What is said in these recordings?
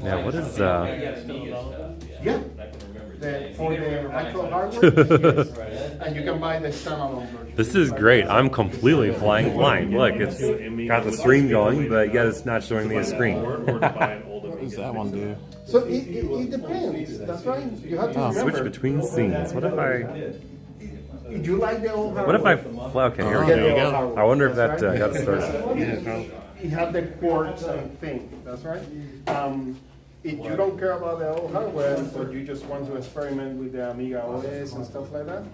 Yeah, what is Yeah. For the actual hardware, and you can buy the standalone version. This is great. I'm completely flying blind. Look, it's got the screen going, but yet it's not showing me a screen. What does that one do? So it depends. That's right. You have to remember. Switch between scenes. What if I? You like the old What hardware? if I? Okay, here we Get the old go. hardware. I wonder if that That's right. got started. You have the ports and thing. That's right. If you don't care about the old hardware, but you just want to experiment with the Amiga OS and stuff like that.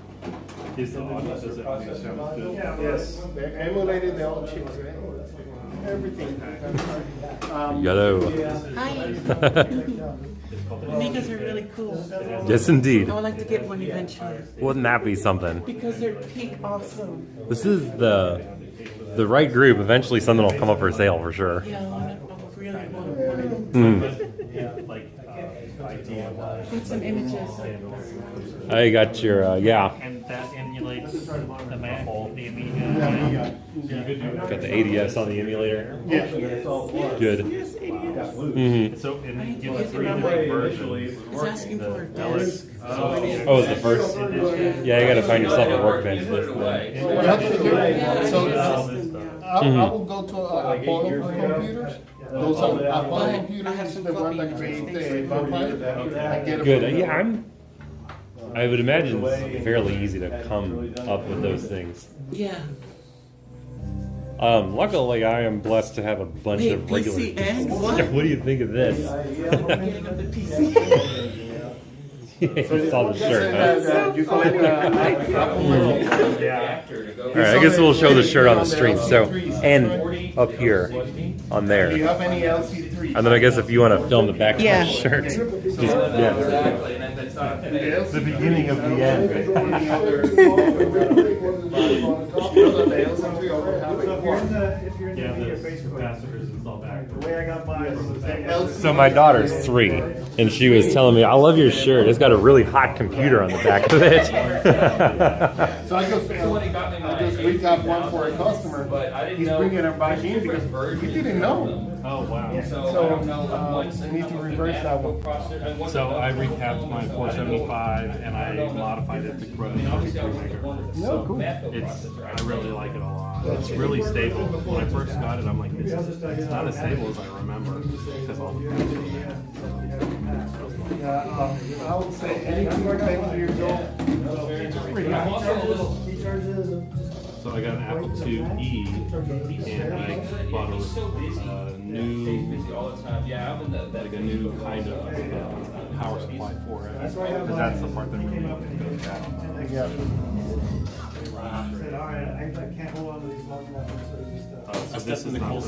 Is the audio, does it make sound good? Yes, they emulated the old chips. Everything. Yellow. Hi. Amigas are really cool. Yes, indeed. I would like to get one eventually Wouldn't that be something? because they're pink awesome. This is the right group. Eventually, something will come up for sale for sure. Yeah, I really want one. Put some images. I got your yeah. And that emulates the Mac, the Amiga. Got the ADS on the emulator. Yeah. Good. So, and it gives 3 different versions. It's asking for a LS. disc. Oh, it's the first. Yeah, you got to find yourself a workbench. You have to do- So I will go to Apollo computers. Those are Apollo computers. The one that create the vampire. I get it Good. from Yeah, them. I would imagine it's fairly easy to come up with those things. Yeah. Luckily, I am blessed to have a bunch Wait, of regular. PC and what? What do you think of this? Getting up the PC. You saw the shirt, huh? You collect Apple. All right, I guess we'll show the shirt on the stream. So, and up here, on Do you there, have any LC3? and then I guess if you want to film the back of Yeah. the shirt, just, yeah. The beginning of the end. Yeah, the capacitors installed back. So my daughter's 3, and she was telling me, "I love your shirt. It's got a really hot computer on the back of it." So I just recap one for a customer. He's bringing it back in because he didn't know. Oh, wow. So we need to reverse that one. So I recapped my 475 and I modified it to run 32 megahertz. No, cool. I really like it a lot. It's really stable. When I first got it, I'm like, it's not as stable as I remember because all the apps are there. Yeah, I would say anything 10 years old. Pretty high. So I got an Apple IIe and I bought a new, like a new kind of power supply for it. Because that's the part that really goes down. Yeah. So this is not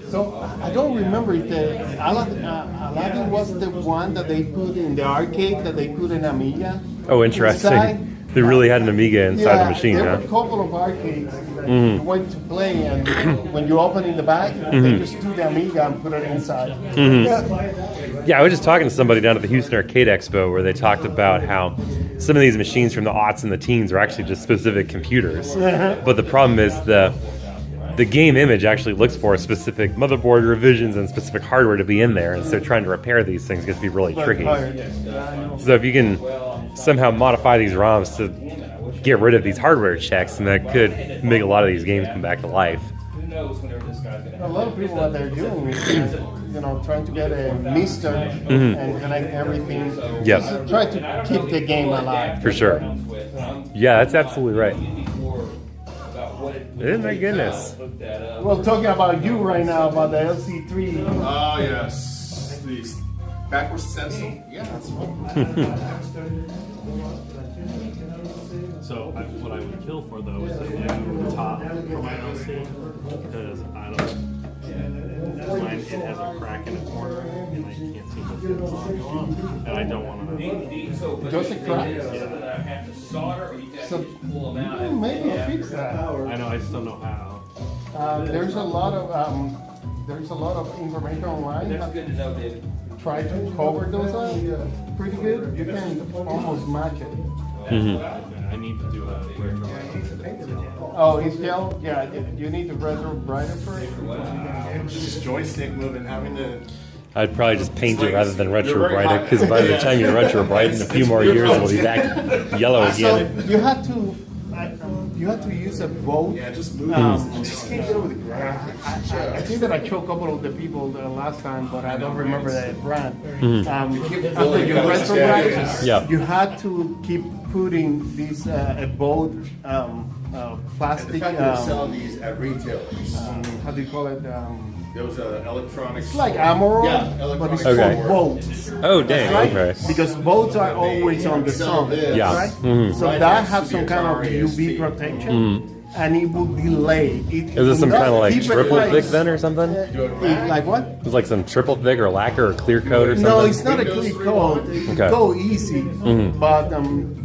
So I don't remember if the Aladdin was the one that they put in the arcade that they put in Amiga. Oh, interesting. Inside. They really had an Amiga inside the machine, there huh? were a couple of arcades that you went to play, and when you open in the back, they just do the Amiga and put it inside. Yeah. Yeah, I was just talking to somebody down at the Houston Arcade Expo where they talked about how some of these machines from the aughts and the teens are actually just specific computers. But the problem is the game image actually looks for specific motherboard revisions and specific hardware to be in there, and so trying to repair these things gets to be really tricky. So if you can somehow modify these ROMs to get rid of these hardware checks, and that could make a lot of these games come back to life. A lot of people, what they're doing is, trying to get a mister and connect everything. Yep. Just try to keep the game alive. For sure. Yeah, that's absolutely right. Oh my goodness. Well, talking about you right now, about the LC3. Oh, yes. The backwards sensing. Yeah, that's fun. So what I would kill for though is a new top for my LC because I don't. Mine, it has a crack in the corner and I can't seem to fit the on, and I don't want to. Does it crack? So maybe fix that. I know, I just don't know how. There's a lot of information online. That's good to know, David. Try to cover those up pretty good. You can almost match it. I need to do a retro. Oh, it's gel? Yeah, you need to retro brighter first. Just joystick moving, having to I'd probably just paint it rather than retrobrite it, because by the time you retrobrite in a few more years, it'll be back yellow So again. you have to use a boat. Yeah, just move. Just can't get over the graphics. I think that I showed a couple of the people the last time, but I don't remember the brand. After you retrograde, Yeah. you had to keep putting this a boat The plastic. fact that they're selling these at retailers. How do you call it? Those electronics. It's like Amorol, Yeah, but it's Okay. for boats. Oh, dang, Right? okay. Because boats are always on the sun. Yeah. Right? Mhm. So that has some kind of UV protection, and it will delay. Is this some kind of like Keep it triple like- thick then or something? Like what? It's like some triple thick or lacquer or clear coat or something? No, it's not a clear coat. It Okay. go easy, but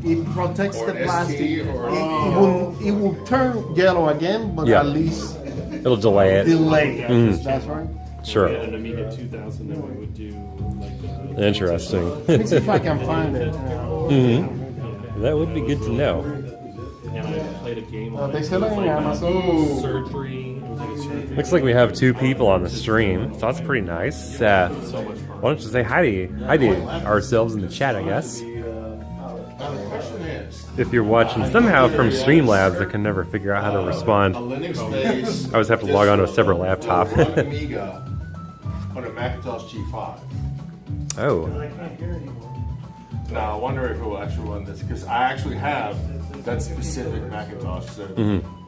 it protects Or the an plastic. ST or- It will turn yellow again, but Yeah. at least It'll delay it. delay. That's right. Sure. We had an Amiga 2000 that we would do like Interesting. Let me see if I can find it. That would be good to know. and I played a game on They it. sell it It was on like Amazon. surgery. It was like a surgery. Looks like we have 2 people on the stream, so that's pretty nice. So much fun. Why don't you say hi to ourselves in the chat, I guess. Now the question is, If you're watching somehow from Streamlabs, I can never figure out how to respond. a Linux-based. I always have to log on to a separate laptop. Run Amiga on a Macintosh G5. Oh, Now I wonder if it will actually run this because I actually have that specific Macintosh. So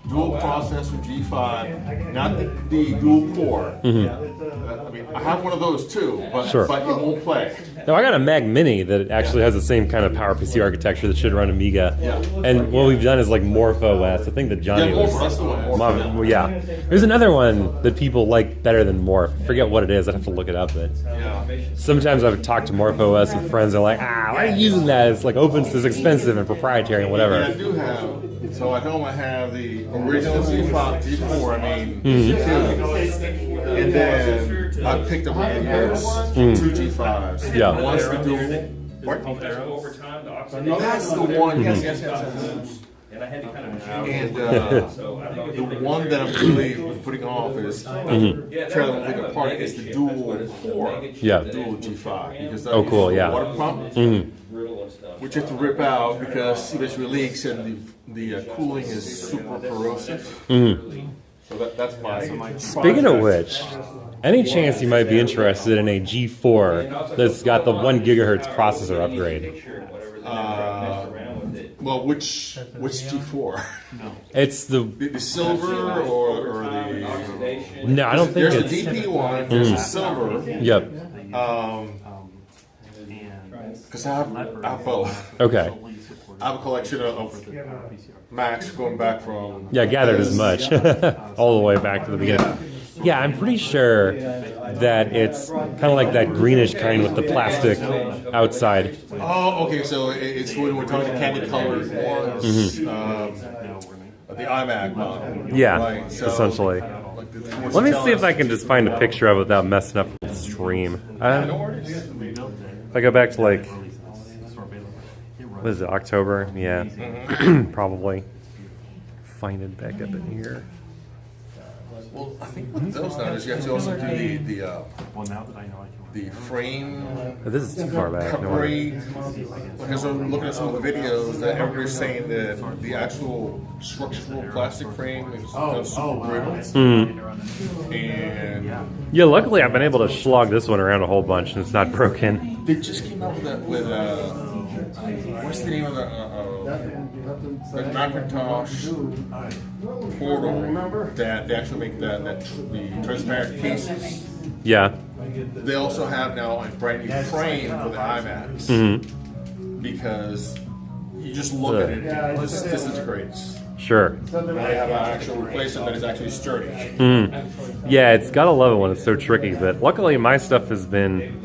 dual processor G5, not the dual core. I mean, I have one of those too, but Sure. but it won't play. no, I got a Mag Mini that actually has the same kind of PowerPC architecture that should run Amiga. Yeah. And what we've done is like Morpho OS. I think that Johnny Yeah, was. Morpho, that's the one, Morpho, Mom- yeah. well, yeah. There's another one that people like better than Morph. I forget what it is. I'd have to look it up. But Yeah. sometimes I've talked to Morpho OS with friends. They're like, why are you using that? It's like open, it's expensive and proprietary and And I whatever. do have. So at home I have the original G4. I mean, and then I picked up over the years 2 G5s. Yeah. One's the dual. That's the one. Yes, yes, yes. And the one that I'm really putting off is trailing thing apart is the dual core, Yeah. dual G5 because that Oh, cool, uses yeah. water pump, which you have to rip out because eventually leaks and the cooling is super corrosive. So that's my. Speaking of which, any chance you might be interested in a G4 that's got the 1 gigahertz processor upgrade? Well, which G4? It's the The silver or the? no, I don't think There's it's. the DP one. There's the silver. Yep. Because I have both. Okay. I have a collection of Macs going back from. Yeah, I gathered as much all the way back to the beginning. Yeah, I'm pretty sure that it's kind of like that greenish kind with the plastic outside. Oh, okay. So it's when we're talking the candy colored ones. The iMac model. Yeah, Right, so, essentially. like the Let me see if I can just find a picture of it without messing up the stream. If I go back to like, what is it, October? Yeah, probably. Find it back up in here. Well, I think with those nowadays you have to also do Well, now that I know I can. the frame Oh, this is too far back. No wonder. upgrade. Because I'm looking at some of the videos that everybody's saying that the actual structural plastic frame is super brittle. And Yeah, luckily I've been able to slog this one around a whole bunch and it's not broken. they just came out with what's the name of the Macintosh portal that they actually make the transparent cases. Yeah. They also have now a brand new frame for the iMacs because you just look at it, and this disintegrates. Sure. They have an actual replacement that is actually sturdy. Yeah, it's gotta love it when it's so tricky, but luckily my stuff has been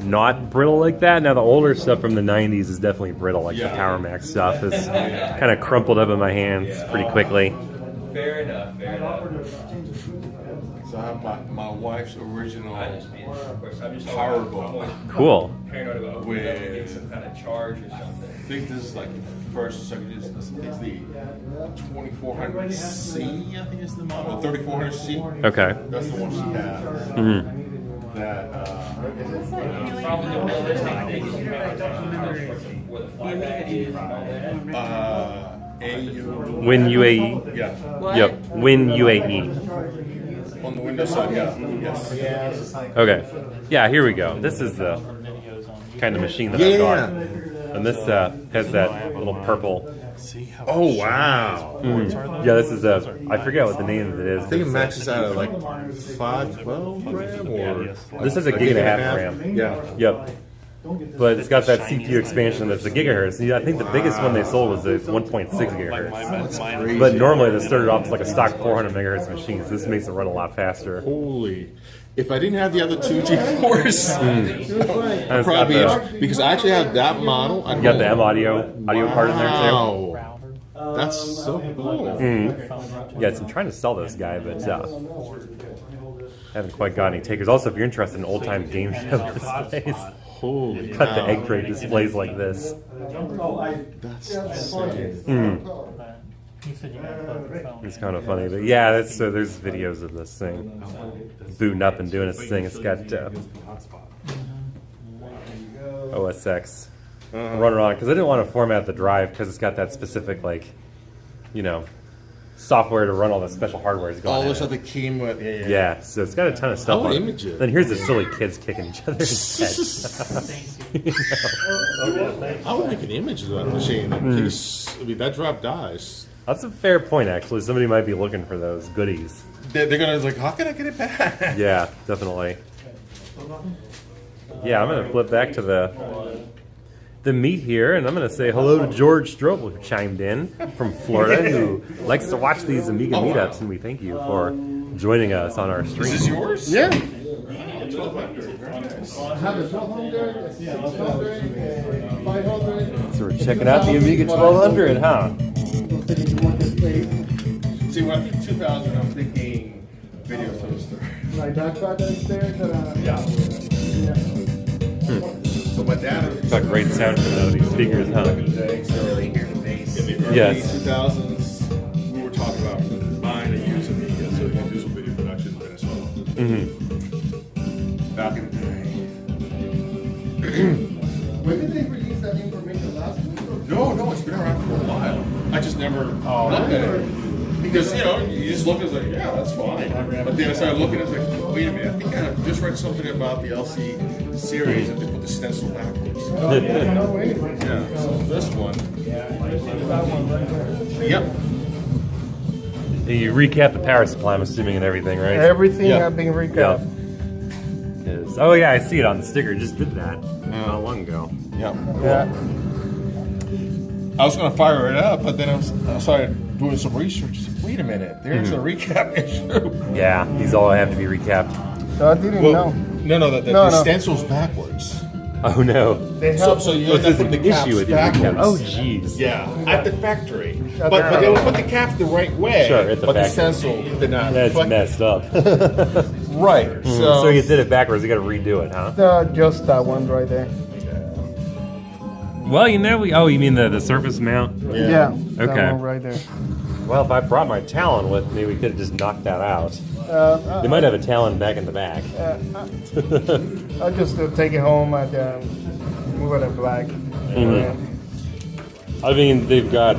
not brittle like that. Now the older stuff from the 90s is definitely brittle, like the Yeah. Power Mac stuff is kind of crumpled up in my hands pretty quickly. Fair enough, fair enough. So I have my wife's original I just mean, of course, I'm just Power I'm Book. always Cool. paranoid about With- getting some kind of charge or I something. think this is like the first or second. It's the 2400C. I think is the model. 3400C. Okay. That's the one she has. that. Probably the realistic computer, but I don't remember where the flyback is and all that. AU. Win UAE. Yeah. What? Yep. Win UAE. On the Windows side, yeah. Yes. Okay. Yeah, here we go. This is the kind of machine that I've got. And this has that little purple. Oh wow! Yeah, this is I forget what the name of it is. I think it maxes out at like 512 RAM or. This is a gig and a half RAM. Yeah. Yep. But it's got that CPU expansion that's a gigahertz. Yeah, I think the biggest one they sold was the 1.6 gigahertz. But normally this started off as like a stock 400 megahertz machine, so this makes it run a lot faster. Holy! If I didn't have the other two G4s, And it's got probably because I actually have that model. you got the M audio part in there too. Wow. That's so cool. Yes, I'm trying to sell this guy, but haven't quite got any takers. Also, if you're interested in old time game show displays, Holy cut the cow. egg crate displays like this. That's insane. It's kind of funny, but yeah, that's there's videos of this thing booting up and doing its thing. It's got OS X running on because I didn't want to format the drive because it's got that specific software to run all the special hardware. All this other came with Yeah, so it's got a ton of stuff Oh, on it. images. Then here's the silly kids kicking each other in the head. I would make an image of that machine in case that drop dies. That's a fair point, actually. Somebody might be looking for those goodies. They're gonna like, how can I get it back? Yeah, definitely. Yeah, I'm gonna flip back to the meet here, and I'm gonna say hello to George Strobel, who chimed in from Florida, who likes to watch these Amiga meetups, and we thank you for joining us on our stream. Is this yours? Yeah. 1200. Very nice. I have a 1200, 600, 500. So we're checking out the Amiga 1200, huh? See, when I think 2000, I'm thinking video toaster. Like that part that's there. So my dad It's got great sound coming out of these speakers, huh? in the early Yes. 2000s, we were talking about buying a used Amiga so we could do some video production in Venezuela. Back in the day. When did they release that information last week? No, it's been around for a while. I just never looked at it. Because, you just look at it like, yeah, that's fine. But then I started looking at it, like, wait a minute, I think I just read something about the LC series that they put the stencil backwards. No way. Yeah, so this one. Yep. You recap the power supply, I'm assuming, and everything, right? Everything Yeah. have been Yeah. recapped. Oh yeah, I see it on the sticker. It just did that not long ago. Yep. Yeah. I was going to fire it up, but then I started doing some research. I said, wait a minute, there's a recap issue. Yeah, these all have to be recapped. So I didn't know. No, the stencil's backwards. Oh no. They have So you Oh, end so up there's putting an the caps issue with these backwards. recaps. Oh jeez. Yeah, at the factory. At But the they would put the caps the right way. Sure, at the but factory. the stencil did not. That's reflect- messed up. Right. So you did it backwards. You got to redo it, huh? just that one right there. Well, you mean the surface mount? Yeah. Okay. That one right there. Well, if I brought my Talon with me, we could have just knocked that out. They might have a Talon back in the back. I'll just take it home and move it back. I mean, they've got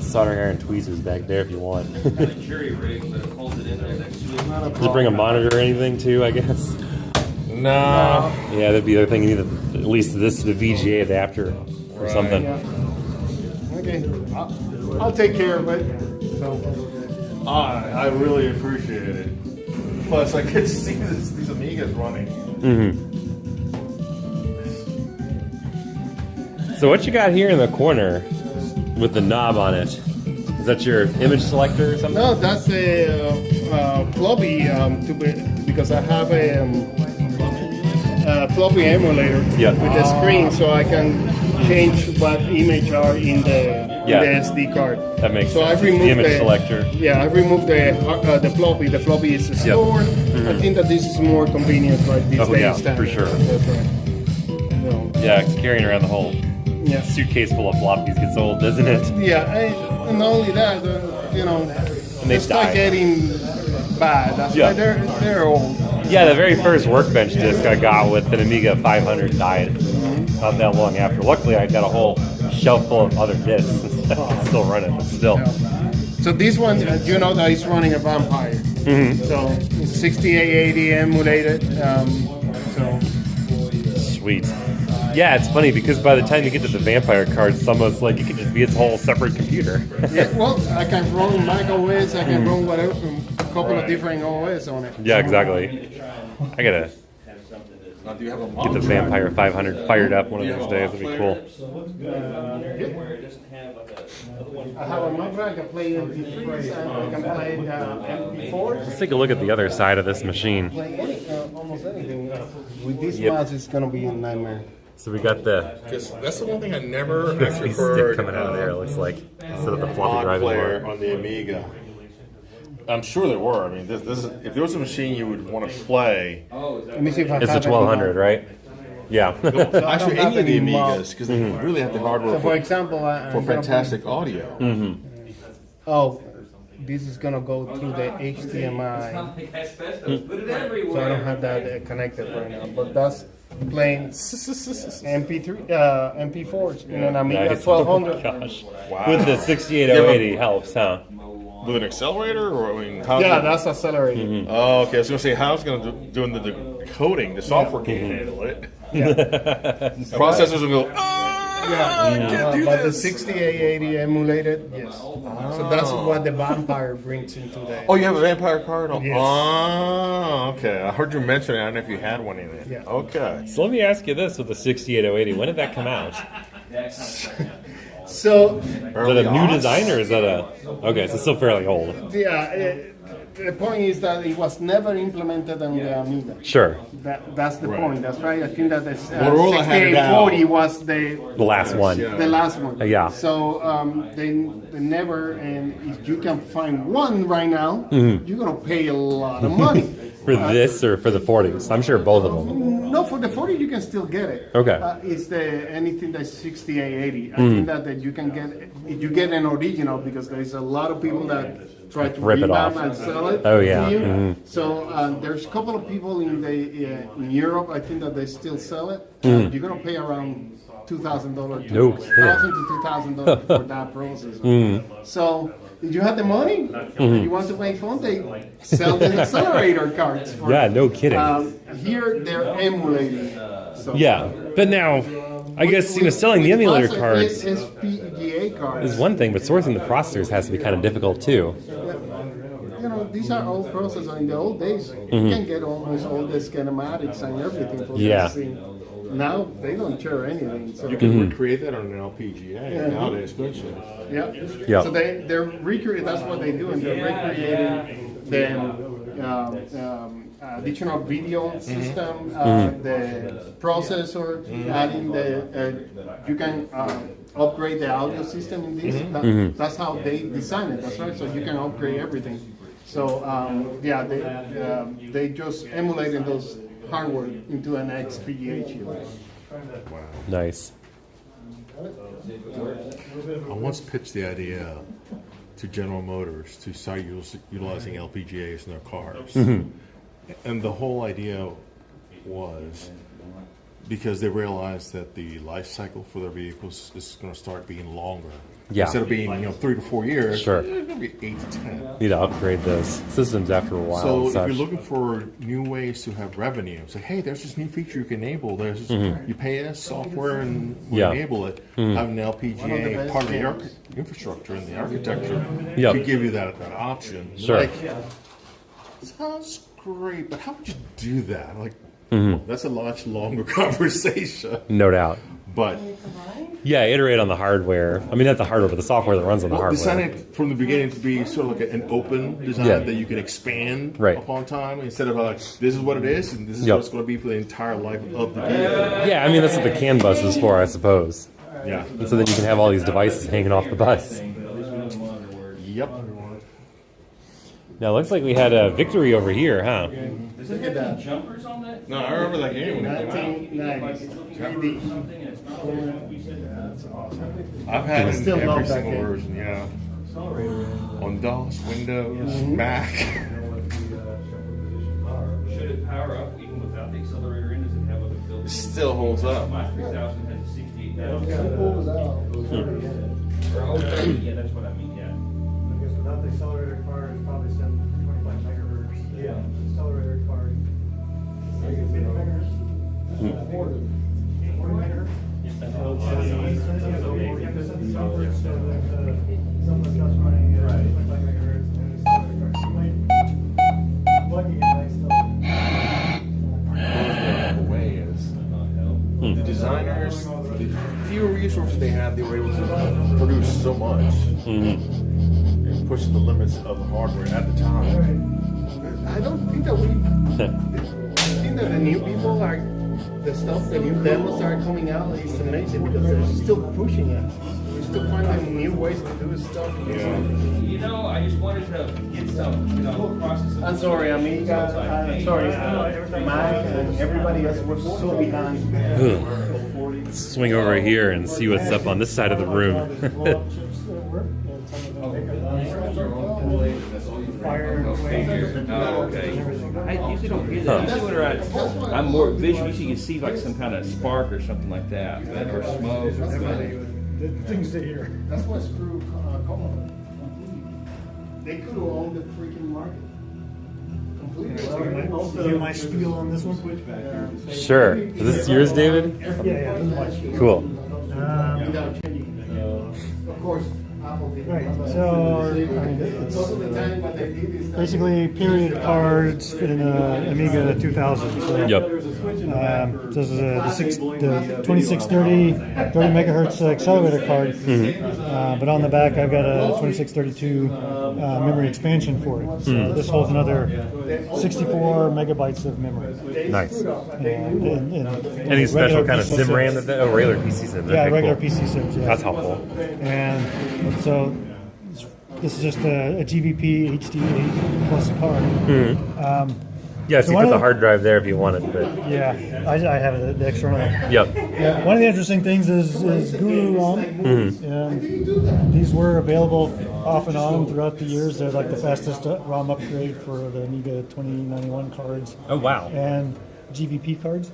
soldering iron tweezers back there if you want. The jury rig, but it holds it in there next to it. Does it bring a monitor or anything too, I guess? No. Yeah, that'd be the thing. You need at least the VGA adapter or something. Yeah. Okay. I'll take care of it. So, I really appreciate it. Plus, I could see these Amigas running. So what you got here in the corner with the knob on it? Is that your image selector or something? no, that's a floppy because I have a floppy emulator Yeah. with the screen, so I can change what image are in the Yeah. SD card. That makes So sense. I've removed the image selector. Yeah, I've removed the floppy. The floppy is stored. I think that this is more convenient right these Oh, days. yeah, than- for sure. That's right. So, Yeah, carrying around the whole yeah. suitcase full of floppies gets old, doesn't it? Yeah, and not only that, And they they start die. getting bad. That's Yeah. why they're old. Yeah, the very first Workbench disc I got with an Amiga 500 died not that long after. Luckily, I got a whole shelf full of other discs that I can still run it, but still. So this one, you know that it's running a Vampire. So it's 6880 emulated. So Sweet. Yeah, it's funny because by the time you get to the Vampire cards, it's almost like it could just be its whole separate computer. yeah, well, I can run Mac OS, I can run whatever, a couple of different OS on it. Yeah, exactly. I gotta Now, do you have a get the Vampire 500 fired up one of those days. That'd be cool. I have a Mac, I can play MP3s, I can play MP4s. Let's take a look at the other side of this machine. Play almost anything. With this Yep. mouse, it's gonna be a nightmare. So we got the Because that's the one thing I never actually USB stick heard. coming out of there, it looks like, instead of the floppy Mod drive player anymore. on the Amiga. I'm sure there were. I mean, this is, if there was a machine you would want to play, Let me see if I It's have the it. 1200, right? Yeah. actually have any of the any mod. Amigas, because they really have the hardware So for for example, I'm gonna fantastic audio. Oh, this is gonna go through the HDMI, Put it everywhere. so I don't have that connected right now. But that's playing MP3, MP4s in an Amiga Nice. Oh, 1200. gosh. With the 68080 helps, huh? With an accelerator, or I mean, how? Yeah, that's accelerated. Oh, okay. I was gonna say, how's it gonna doing the coding? The software can't handle it. Processors will go. But the 6880 emulated, yes. So that's what the Vampire brings into the. Oh, you have a Vampire card? Oh, Yes. oh, okay. I heard you mention it. I don't know if you had one in it. Yeah. Okay. So let me ask you this with the 68080, when did that come out? So, Is that a new design or is that a... Okay, so it's still fairly old. yeah, the point is that it was never implemented on the Amiga. Sure. That's the point. That's right. I think that the Motorola had it out. 6840 was the last one. last one. Yeah. So they never, and if you can find one right now, Mm-hmm. you're gonna pay a lot of money. For this or for the 40s? I'm sure both of them. No, for the 40 you can still get it. Okay. It's the anything that's 6880. I think that you can get if you get an original because there's a lot of people that try to Rip it revamp off. and sell it. Oh, yeah. To you. Mhm. So there's a couple of people in Europe. I think that they still sell it. You're gonna pay around $2,000. No kidding. $1,000 to $2,000 for that process. So. If you have the money, you want to make fun, they sell the accelerator cards. For Yeah, no kidding. Here they're emulating. So Yeah, but now, I guess, selling the emulator cards SPGA cards. is one thing, but sourcing the processors has to be kind of difficult too. These are old processors. In the old days, you can get almost all the schematics and everything for Yeah. this thing. Now they don't share anything. So You can recreate that on an LPGA nowadays, couldn't you? yeah. Yeah. So they're recreating. That's what they do, and they're recreating the additional video system, the processor, adding the. You can upgrade the audio system in this. That's how they design it. That's right. So you can upgrade everything. So they just emulated those hardware into an XPGA chip. Nice. I once pitched the idea to General Motors to start utilizing LPGAs in their cars. And the whole idea was because they realized that the life cycle for their vehicles is going to start being longer. Yeah. Instead of being 3 to 4 years, Sure. it's going to be 8 to 10. Need to upgrade those systems after a while. So and if such. you're looking for new ways to have revenue, say, hey, there's this new feature you can enable. There's you pay us software and we Yeah. enable it. Have an LPGA part of the infrastructure and the architecture Yep. to give you that option. Sure. Like, sounds great, but how would you do that? Like, that's a much longer conversation. No doubt. But Yeah, iterate on the hardware. I mean, not the hardware, but the software that runs on the design hardware. it from the beginning to be sort of like an open design Yeah. that you can expand Right. upon time instead of like, this is what it is and this is Yep. what it's going to be for the entire life of the vehicle. Yeah, I mean, that's what the CAN bus is for, I suppose. Yeah. And so that you can have all these devices hanging off the bus. Yep. Now, it looks like we had a victory over here, huh? Look at that. Jumpers on that? No, I remember that game when it came out. 1990s. 3D. I've had it in Still love every that single game. version, yeah. On DOS, Windows, Mac. Should it power power up even without the accelerator in? Does it have other built-in? It still holds up. My 3000 has a 68,000. Yeah, that's what I mean. Yeah. I guess without the accelerator card, it's probably 725 megahertz. Yeah. Accelerator card. 80 megahertz. 40 megahertz. Someone's just running 25 megahertz and the accelerator card. Plugging in nice The way is the designers, the fewer resources they have, they were able to produce so much and push the limits of the hardware at the time. I don't think that we. I think that the new people are. The stuff, the new demos are coming out. It's amazing because they're still pushing it. We're still finding new ways to do stuff. You know, I just wanted to get some, process. I'm sorry, Amiga. Sorry, Mac, and everybody else. We're so behind. Let's swing over here and see what's up on this side of the room. Oh, okay. I usually don't hear that. Usually when I'm more visual, usually you can see like some kind of spark or something like that, or smoke or something. things to hear. That's what screwed Commodore. They could have owned the freaking market. Hear my spiel on this one? Sure. Is this yours, David? Yeah, this is my spiel. Cool. Without changing. Of course, Apple did. Right, so It's also the time what they did is that basically period cards in Amiga 2000. So, Yep. this is the 2630 30 megahertz accelerator card, but on the back I've got a 2632 memory expansion for it. So this holds another 64 megabytes of memory. Nice. And Any special kind of PC sim RAM? sims. Oh, regular PC sim. Yeah, Okay, regular cool. PC sims. Yeah. That's helpful. And so this is just a GVP HD8 plus card. Yeah, so you one put of the the- hard drive there if you want it, but Yeah, I have the external. yep. Yeah, one of the interesting things is Guru ROM. And these were available off and on throughout the years. They're like the fastest ROM upgrade for the Amiga 2091 cards Oh, wow. and GVP cards.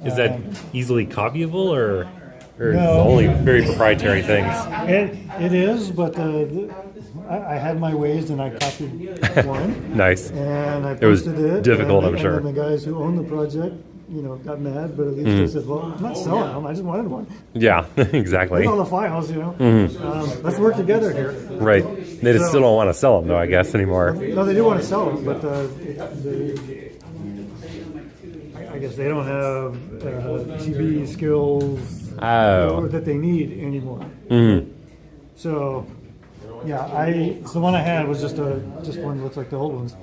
Is that easily copyable or No. only very proprietary things? It is, but I had my ways and I copied one. Nice. And I It was posted it. difficult, and, I'm sure. And the guys who owned the project, got mad, but at least they said, "Well, I'm not selling them. I just wanted one. Yeah, exactly. With all the files, let's work together here." Right. They just still don't want to sell them, though, I guess, anymore. No, they do want to sell them, but I guess they don't have GB skills Oh. that they need anymore. Mm. So, yeah, the one I had was just one that looks like the old ones.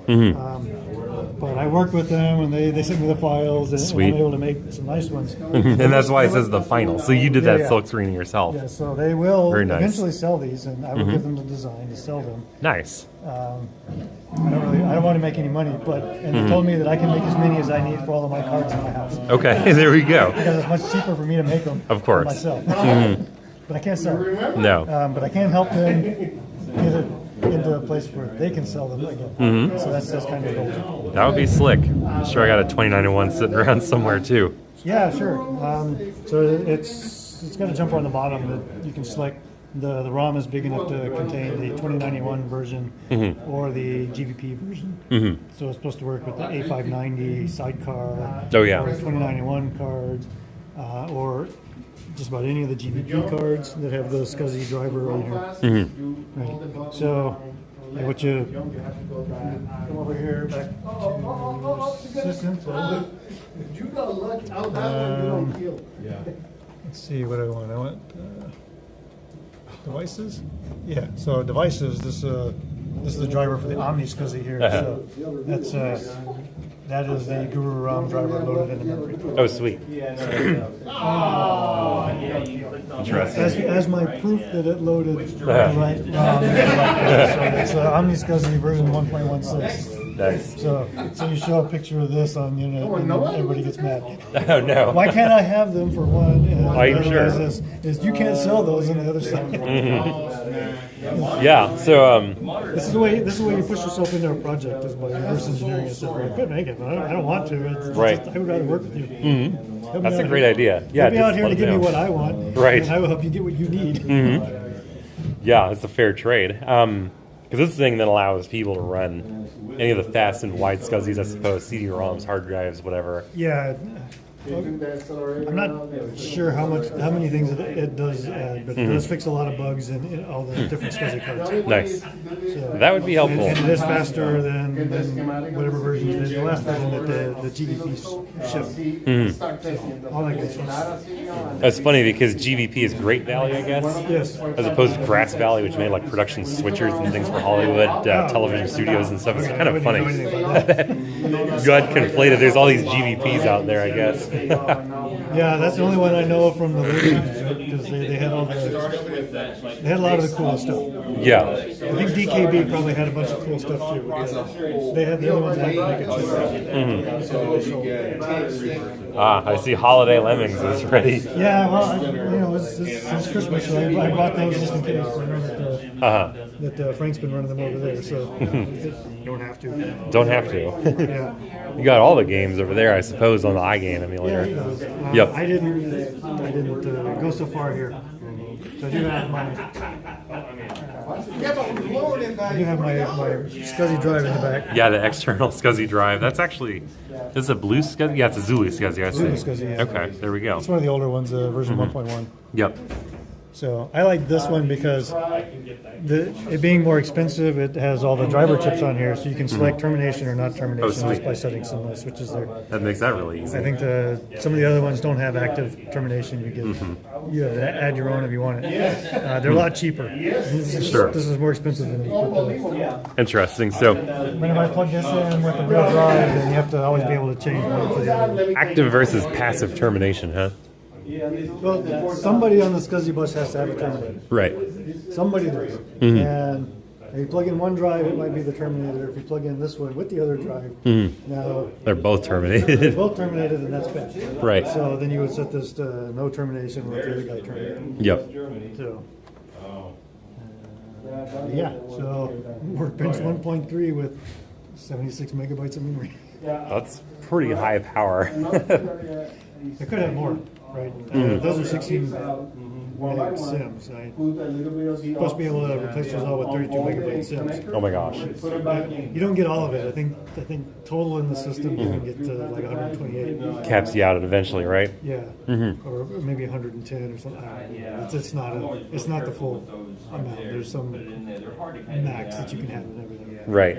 But I worked with them, and they sent me the files, and Sweet. I'm able to make some nice ones. And that's why it says the final. So you did that Yeah. silk screening yourself. Yeah, so they will Very nice. eventually sell these, and I will give them the design to sell them. Nice. I don't want to make any money, and they told me that I can make as many as I need for all of my cards in my house. Okay, there we go. Because it's much cheaper for me to make them Of course. myself. But I can't sell them. No. But I can help them get it into a place where they can sell them again. So that's kind of the goal. That would be slick. I'm sure I got a 2901 sitting around somewhere, too. Yeah, sure. So it's got a jumper on the bottom that you can select. The ROM is big enough to contain the 2091 version or the GVP version. So it's supposed to work with the A590 sidecar Oh, yeah. or 2091 cards or just about any of the GVP cards that have the SCSI driver right here. Right. So what you come over here back to system. You got luck out that you don't feel. Let's see what I want. I want devices. Yeah. So devices. This is the driver for the Omni SCSI here. So that's that is the Guru ROM driver loaded into memory. Oh, sweet. Interesting. As my proof that it loaded right ROM. So it's Omni SCSI version 1.16. Nice. So you show a picture of this on the internet, and everybody gets mad. Oh no. Why can't I have them for one? And I'm the sure. other is you can't sell those on the other side. Yeah. So This is the way you push yourself into a project is by reverse engineering it. So I could make it, but I don't want to. It's Right. Just, I would rather work with you. Help me that's a out great here. idea. Yeah. Help me just out here let to them give me know. what I want. Right. And I will help you get what you need. Yeah, it's a fair trade. Because this thing that allows people to run any of the fast and wide SCSIs, I suppose, CD-ROMs, hard drives, whatever. Yeah. I'm not sure how many things it does add, but it does fix a lot of bugs in all the different SCSI cards. Nice. So, That would be helpful. and it is faster than whatever version. The last version that the GVP shipped. All that good stuff. That's funny because GVP is Great Valley, I guess, Yes. as opposed to Grass Valley, which made like production switchers and things for Hollywood television studios and stuff. It's kind of funny. God conflated. There's all these GVPs out there, I guess. Yeah, that's the only one I know from the later because they had all they had a lot of the cool stuff. Yeah. I think DKB probably had a bunch of cool stuff too. They had the other ones that make it. I see Holiday Lemmings is ready. Yeah, well, it's Christmas, so I bought those just in case. I know that Frank's been running them over there, so don't have to. Don't have to. Yeah. You got all the games over there, I suppose, on the iGame emulator. Yep. I didn't go so far here. So I do have my SCSI drive in the back. Yeah, the external SCSI drive. That's actually, this is a blue SCSI? Yeah, it's a Zulu SCSI, I Zulu see. SCSI, yeah. Okay, there we go. It's one of the older ones, version 1.1. Yep. So I like this one because it being more expensive, it has all the driver chips on here, so you can select termination or not termination just sweet. by setting some switches there. That makes that really easy. I think some of the other ones don't have active termination. You have to add your own if you want it. They're a lot cheaper. Sure. This is more expensive than Interesting. So, when if I plug this in with the real drive, then you have to always be able to change one to the other. active versus passive termination, huh? Well, somebody on the SCSI bus has to have a terminator. Right. Somebody does. And if you plug in one drive, it might be the terminator. If you plug in this one with the other drive, now They're both terminated. they're both terminated, and that's bad. Right. So then you would set this to no termination with the other guy terminated. Yep. So, yeah. So Workbench 1.3 with 76 megabytes of memory. That's pretty high power. I could have more, right? Those are 16 meg sims. I'm supposed to be able to replace those all with 32 megabyte sims. Oh my gosh. You don't get all of it. I think total in the system you can get to like 128. Caps you out eventually, right? Yeah, or maybe 110 or something. It's not the full amount. There's some max that you can have and everything. Right.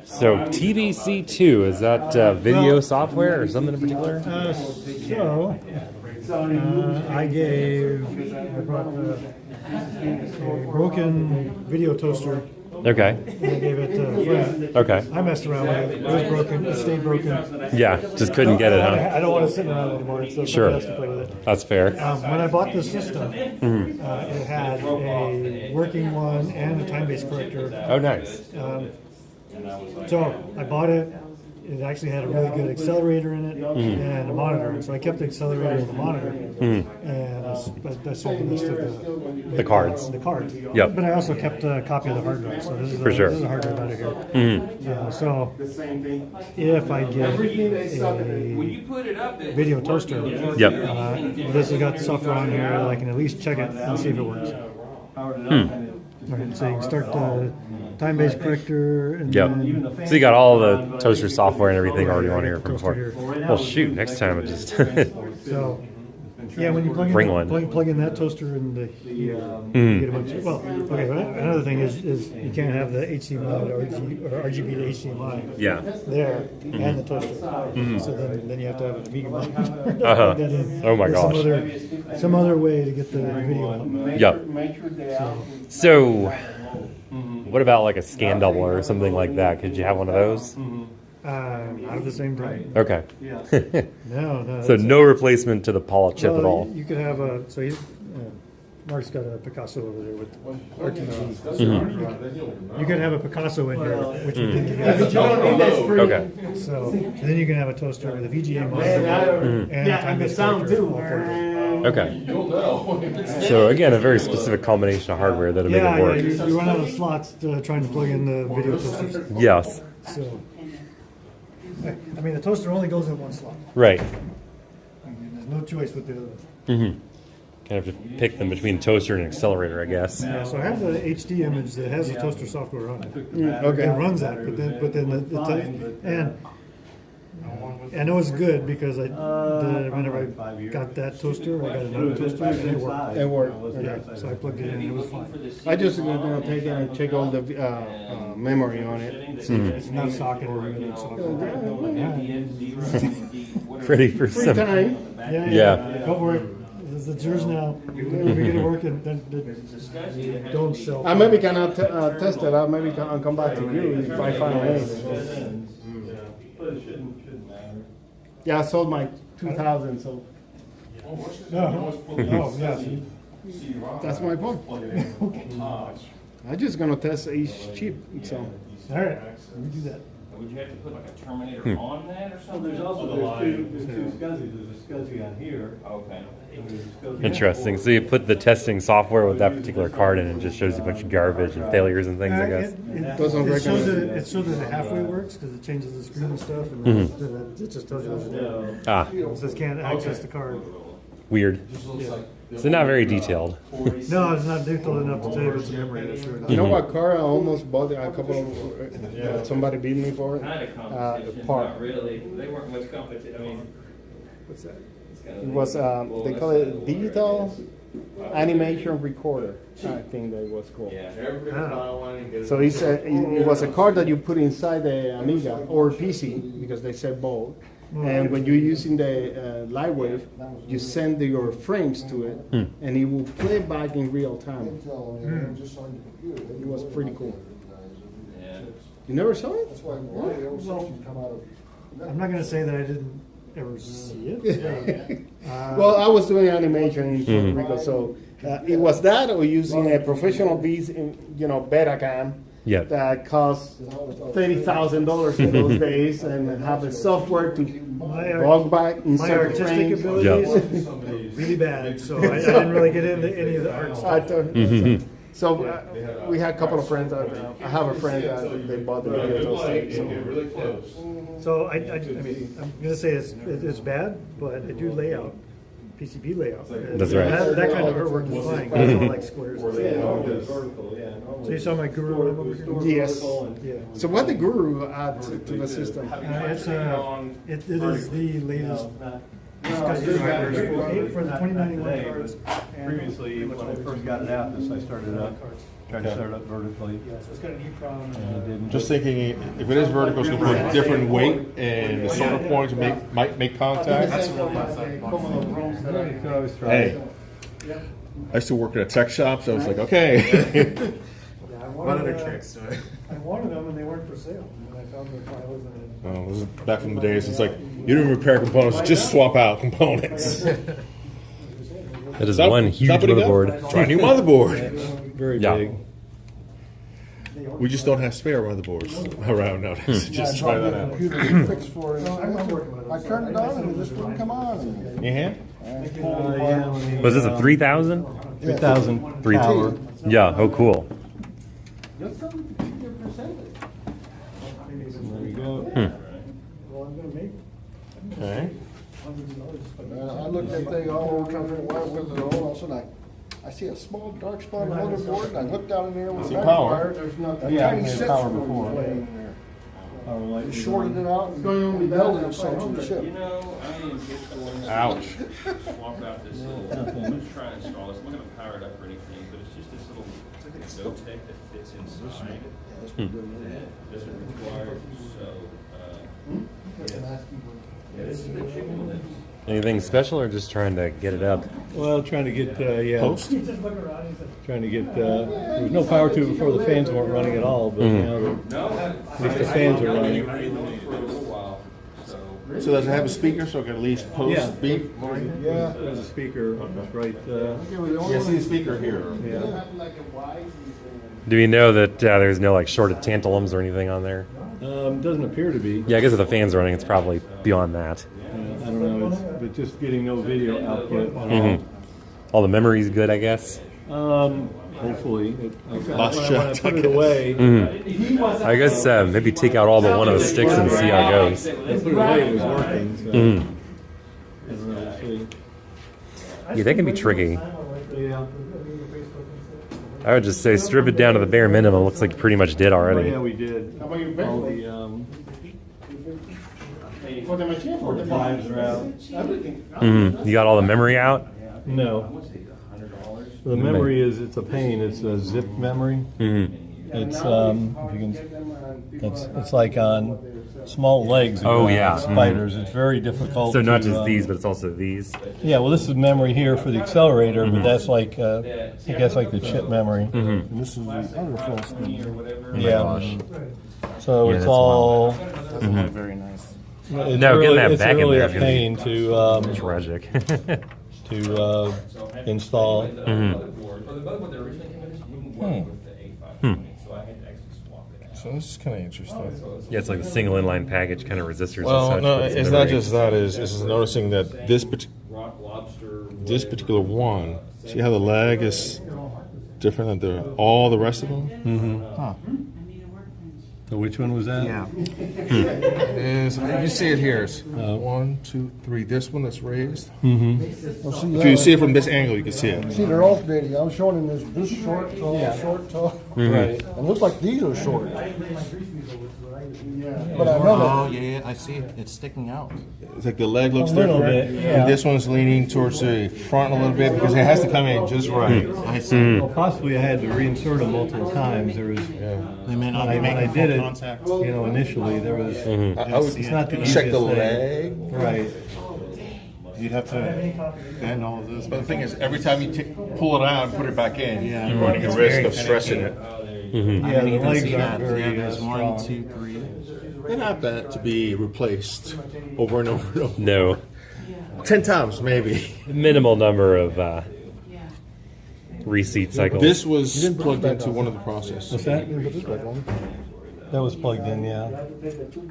So TBC2, is that video software or something in particular? I brought a broken video toaster. Okay. And I gave it to a friend. Okay. I messed around with it. It was broken. It stayed broken. Yeah, just couldn't get it, huh? I don't want to sit around anymore. So Sure. somebody else can play with it. That's fair. When I bought this system, it had a working one and a time-based corrector. Oh, nice. So I bought it. It actually had a really good accelerator in it and a monitor. And so I kept the accelerator and the monitor. And I sold the rest of The cards. the cards. Yep. But I also kept a copy of the hard drive. So this is For sure. This is a hard drive out of here. So if I get a video toaster, Yep. this has got the software on here. I can at least check it and see if it works. All right, so you can start the time-based corrector. And Yep. then So you got all the toaster software and everything already on here from Toaster before. here. Well, shoot, next time it just. So, yeah, when you plug Bring in, one. plug in that toaster in the here, you get a bunch of, well, okay, but another thing is you can't have the HDMI to RGB to HDMI Yeah. there and the toaster. So then you have to have an Amiga monitor. Uh-huh. Oh my There's gosh. Some other way to get the video out. Yep. So, what about like a scan double or something like that? Could you have one of those? Not at the same time. Okay. No. So no replacement to the Paula chip at Well, all. You could have a Mark's got a Picasso over there with RTG. You could have a Picasso in here, which we didn't get. Okay. So then you can have a toaster with a VGA monitor and a time-based sound too. Okay. So again, a very specific combination of hardware that'll make Yeah, it work. you run out of slots trying to plug in the video toasters. Yes. So, I mean, the toaster only goes in one slot. Right. There's no choice with the other. Mm-hmm. Kind of have to pick them between toaster and accelerator, I guess. Yeah, so I have the HD image that has the toaster software on it. Okay. It runs that, but then and I know it's good because whenever I got that toaster, I got another toaster and it worked. It worked. Yeah, so I plugged it in and it was fine. I just gonna take it and check all the memory on it. See if It's not socket or anything. Ready for free some. time. Yeah. Go for it. It's yours now. If we get it working, then don't sell. I maybe cannot test it. I maybe can come back to you if I find anything. Yeah, I sold my 2000, so No, yeah. See? that's my point. I'm just gonna test each chip. So All right, let me do that. Would you have to put like a terminator on that or something? There's also there's two SCSIs. There's a SCSI on here. Okay. Interesting. So you put the testing software with that particular card in and it just shows you a bunch of garbage and failures and things, I guess. Doesn't Shows recognize it shows that it halfway works because it changes the screen and stuff, and then it just tells you what to do. Ah, It says can't access the card. weird. So not very detailed. No, it's not detailed enough to tell you if it's a memory issue. You know what car I almost bought a couple of somebody beat me for it? Kind of The competition, part. not really. They weren't much competition. I mean, What's that? it's kind It of was they call it digital animation recorder. I think that was called. yeah. So it was a card that you put inside the Amiga or PC because they said both. And when you're using the Lightwave, you send your frames to it, and it will play back in real time. It was pretty cool. Yeah. You never saw it? I'm not going to say that I didn't ever see it. Well, I was doing animation in Puerto Rico, so it was that or using a professional Betacam Yeah. that cost $30,000 in those days, and have a software to log back, My insert artistic frames. abilities really bad, so I didn't really get into any of the art stuff. So we had a couple of friends. I have a friend that they bought the video toaster. So I mean, I'm going to say it's bad, but I do layout. PCB layout. That's right. That kind of artwork is fine. It's all like squares. So you saw my Guru over here? Yes. Yeah. So what the Guru add to the system? It is the latest discussion drivers for the 2091 cards. Previously, when I first got it out, I started up, tried to start it up vertically. Yeah, so it's got an EEPROM. And it didn't. Just thinking, if it is vertical, it's going to put different weight and the solder points might make contact. You could always try Hey, it. I used to work at a tech shop, so I was like, okay. What other tricks do I wanted them and they weren't for sale. And I found the files and This is back from the days. It's like you didn't repair components, just swap out components. That is one huge Stop it again. motherboard. Try a new motherboard. Very Yeah. big. We just don't have spare motherboards around nowadays. Just try that out. Fix for it. I turned it on and it just wouldn't come on. Your hand? Was this a 3000? 3,000 Three power. Yeah. Oh, cool. There you go. well, I'm going to make Okay. hundreds of dollars. I looked at the all over trying to figure out what was it all of a sudden I see a small dark spot on the motherboard and I looked down in there with See a power. magnifier, a Yeah, tiny it had sensor power before. was laying there. Power light. It shorted it out and rebuilt itself to the ship. You know, I am just going to Ouch. swap out this little, I'm just trying to install this. I'm not going to power it up or anything, but it's just this little, it's like a Zotac that fits inside. That doesn't require, so, this is the chicken lips. Anything special or just trying to get it up? Well, trying to get, Post? trying to get, there was no power to it before the fans weren't running at all, but now No, at least the fans are running. for a little while, so. So does it have a speaker so it can at least post Yeah. beep? Yeah, there's a speaker right. Yeah, see the speaker here. Yeah. Do we know that there's no like shorted tantalums or anything on there? Doesn't appear to be. Yeah, I guess if the fan's running, it's probably beyond that. I don't know. But just getting no video output. All the memory's good, I guess. Hopefully, Last when I shot, put I it away. I guess maybe take out all but one of the sticks and see how it goes. I put it away. It was working. So I don't know. We'll see. Yeah, that can be tricky. Yeah. I would just say strip it down to the bare minimum. Looks like you pretty much did already. Yeah, we did. How about your All background? the For the machine, for the fives are out. everything. You got all the memory out? No. The memory it's a pain. It's a zip memory. It's if you can, it's like on small legs. Oh, yeah. Spiders. It's very difficult. So not to, just these, but it's also these. Yeah, well, this is memory here for the accelerator, but that's like I think that's like the chip memory. And this is the other false thing. Yeah. So Yeah, it's that's all. Doesn't look very nice. It's No, getting really, that it's back in really there a is gonna be pain to tragic. install. The motherboard that originally came in this wouldn't work with the A520, so I had to actually swap it out. So this is kind of interesting. Yeah, it's like a single inline package, kind of resistors Well, and such. no, but it's memory. not just that. Is noticing that this Rock lobster. this particular one. See how the lag is different than all the rest of them. So which one was that? Yeah. Is you see it here? It's 1, 2, 3. This one that's raised. Well, see, If you see it from this angle, you can see it. see, they're alternating. I was showing him this short, tall, short, tall. Right. And it looks like these are short. But I know that. yeah, I see it. It's sticking out. It's like the leg looks A little different. bit, yeah. And this one's leaning towards the front a little bit because it has to come in just right. I see. Well, possibly I had to reinsert them multiple times. There was They may not when be I making did full it, contact. initially there was. I would It's not the check the easiest leg. thing. Right. You'd have to bend all of this. But the thing is, every time you pull it out and put it back in, Yeah. you're running a risk of stressing it. Yeah, I the didn't even legs see aren't that. very Yeah, there's strong. 1, 2, 3. They're not bad to be replaced over and over and over. No. 10 times maybe. Minimal number of reseat cycles. This was plugged into one of the processors. What's that? Put this back on. That was plugged in, yeah.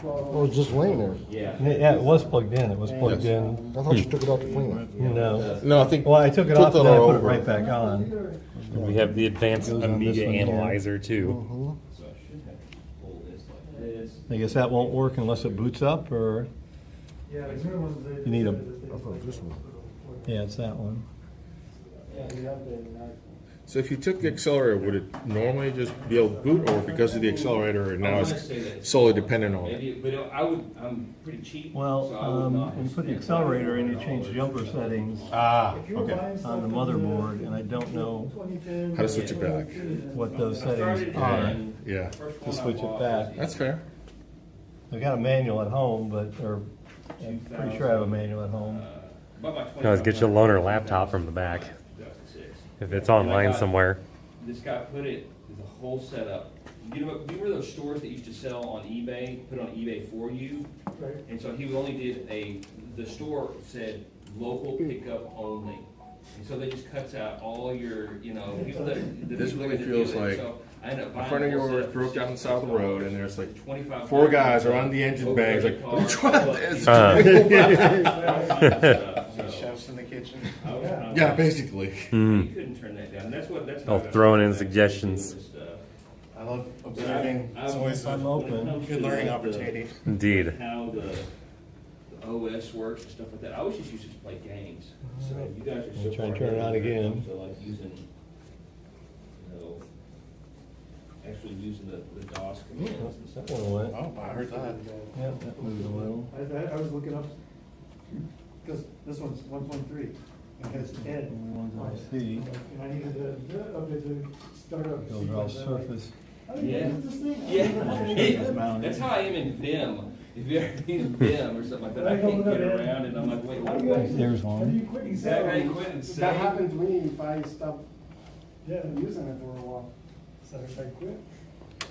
Oh, it's just laying there. Yeah, it was plugged in. It was plugged in. I thought you took it out to clean it. No. No, I think. Well, I took it flip off that and then I all put it over. right back on. We have the advanced Goes on Amiga this one here. analyzer too. I guess that won't work unless it boots up, or you need a. I thought it was this one. Yeah, it's that one. So if you took the accelerator, would it normally just be able to boot, or because of the accelerator, now it's solely dependent on it? Maybe, but I'm pretty cheap. Well, so I would not when you put the accelerator in, you change jumper settings Okay. on the motherboard, and I don't know How to switch it back? what those settings are Yeah, to switch it back. that's fair. I've got a manual at home, or I'm pretty sure I have a manual at home. You can always get you a loaner laptop from the back if it's online somewhere. This guy put it, the whole setup. You know, remember those stores that used to sell on eBay, put on eBay for you? And so he only did the store said local pickup only. And so that just cuts out all your, people that. This people really that feels do it. like So I ended up A buying friend of the whole yours setup for broke down the side of the road, and there's like $2,500. 4 guys are on the engine bags, like, Overhead "Which car, one but, is Chefs in the kitchen. Yeah, basically. You couldn't turn that down. That's All how I got throwing in started. suggestions. I love observing. It's always I'm open. a good learning opportunity. Indeed. How the OS works and stuff like that. I always just used to play games. So you guys are so Try and far turn it ahead on when it again. comes to, like using, actually using the DOS commands and stuff. That one went. Oh, I heard that. Yeah, that moved a little. I was looking up, because this one's 1.3, and has 10. Ones I see. And I needed to update the startup. Those are all surface. Yeah. Yeah. That's how I am in Vim. If you ever been in Vim or something like that, I can't get around and I'm like, wait, what? There's one. Exactly. I quit and That say. happened to me if I stopped using it for a while. So if I quit,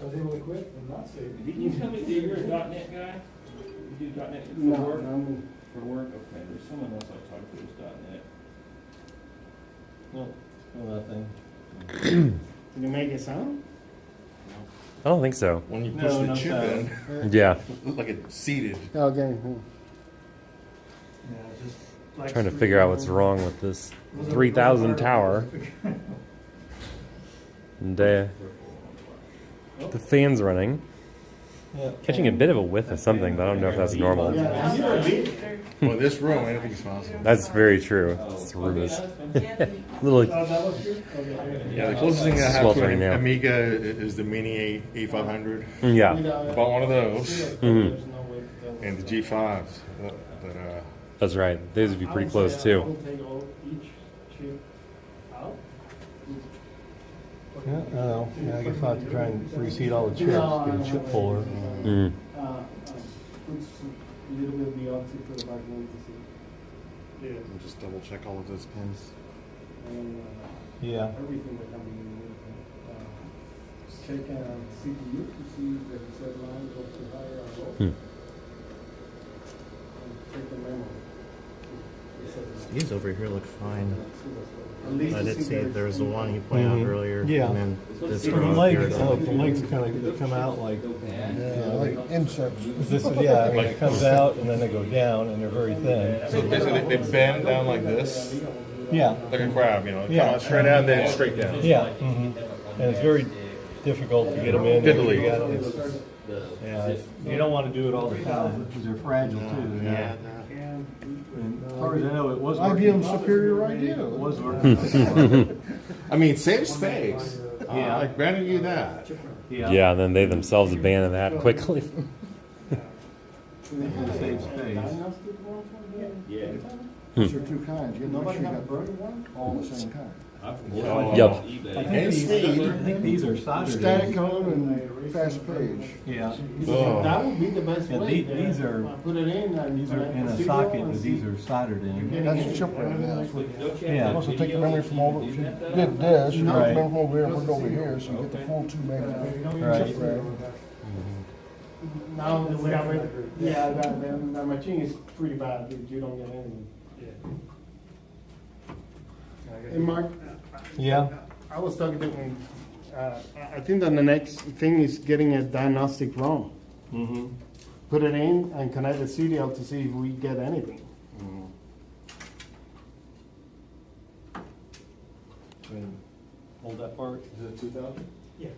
I was able to quit and not save. Didn't you tell me that you're a .NET guy? You do .NET for No, work? I'm- For work? Okay, there's someone else I talked to who's .NET. No, nothing. Can you make it sound? I don't think so. When you push No, the no chip sound. in, Yeah. it looks like it's seated. Okay. Trying to figure out what's wrong with this 3000 tower. And the fan's running. Yeah. Catching a bit of a whiff of something, but I don't know if that's normal. Well, this room, anything's possible. That's very true. This room is little. Yeah, the closest thing I have to Sweltering an now. Amiga is the Mini A500. Yeah. Bought one of those, Mhm. and the G5s. That's right. Those would be pretty close too. Yeah, oh, yeah, I guess I'll have to try and reseat all the chips, get a chip puller. Mm. Just double check all of those pins. Yeah. Everything that comes in. Check CPU to see if the reset line goes to higher or low. Hmm. Check the memory. These over here look fine. At least I to did see the- there was the one you pointed out earlier. Yeah. And then this The one legs, here. the legs kind of come out like, Yeah, like insects. this is, yeah, I mean, it comes out and then they go down and they're very thin. So basically, they bend down like this, Yeah. like a crab, you know, Yeah. come out straight out, then straight down. Yeah. And it's very difficult to get them in. Fiddly. Yeah, you don't want to do it all the time because they're fragile too. Yeah. And as far as I know, it was IBM superior idea. It was working. I mean, save space. Yeah. I granted you that. Yeah, and then they themselves abandon that quickly. Save space. Yeah. Those are two kinds. You make sure you got all the same kind. Yep. I think these are soldered. Static on and fast page. Yeah. Oh. That would be the best Yeah, way. these are Put it in and. these are in a socket, but these are soldered in. That's a chip right now. Yeah. Supposed to take the memory from over. If you did this, you take the Right. memory from over here, put it over here, so you get the full 2 megabytes. Right. Chip RAM. Now, yeah, that machine is pretty bad if you don't get anything. Hey, Mark, Yeah. I was talking to him. I think that the next thing is getting a diagnostic ROM. Mm-hmm. Put it in and connect the serial to see if we get anything. Hold that part. Is it 2000? Yeah.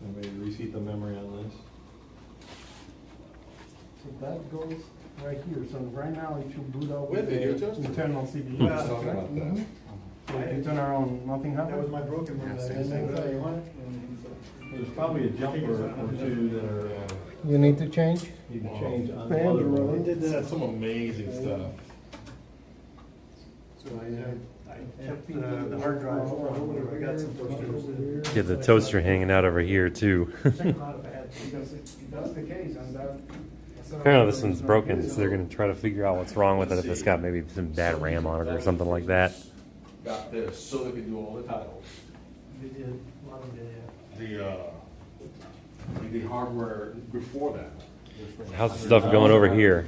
And maybe reseat the memory on this. So that goes right here. So right now it should boot up With with it, the you just- internal CPU. I was talking about that. So if you turn around, nothing happens. That was my broken one. Yeah, same And then thing. you want it, There's probably a jumper or two that are, You need to change? you can change on the Fans other are one. running. That's some amazing stuff. So I kept the hard drive from, I got some posters. Get the toaster hanging out over here too. check them out if I had to, because if that's the case, and that. Apparently this one's broken, so they're going to try to figure out what's wrong with it if it's got maybe some bad RAM on it or something like that. Got this, so they could do all the titles. They did, a lot of them did, yeah. The hardware before that. How's the stuff going over here?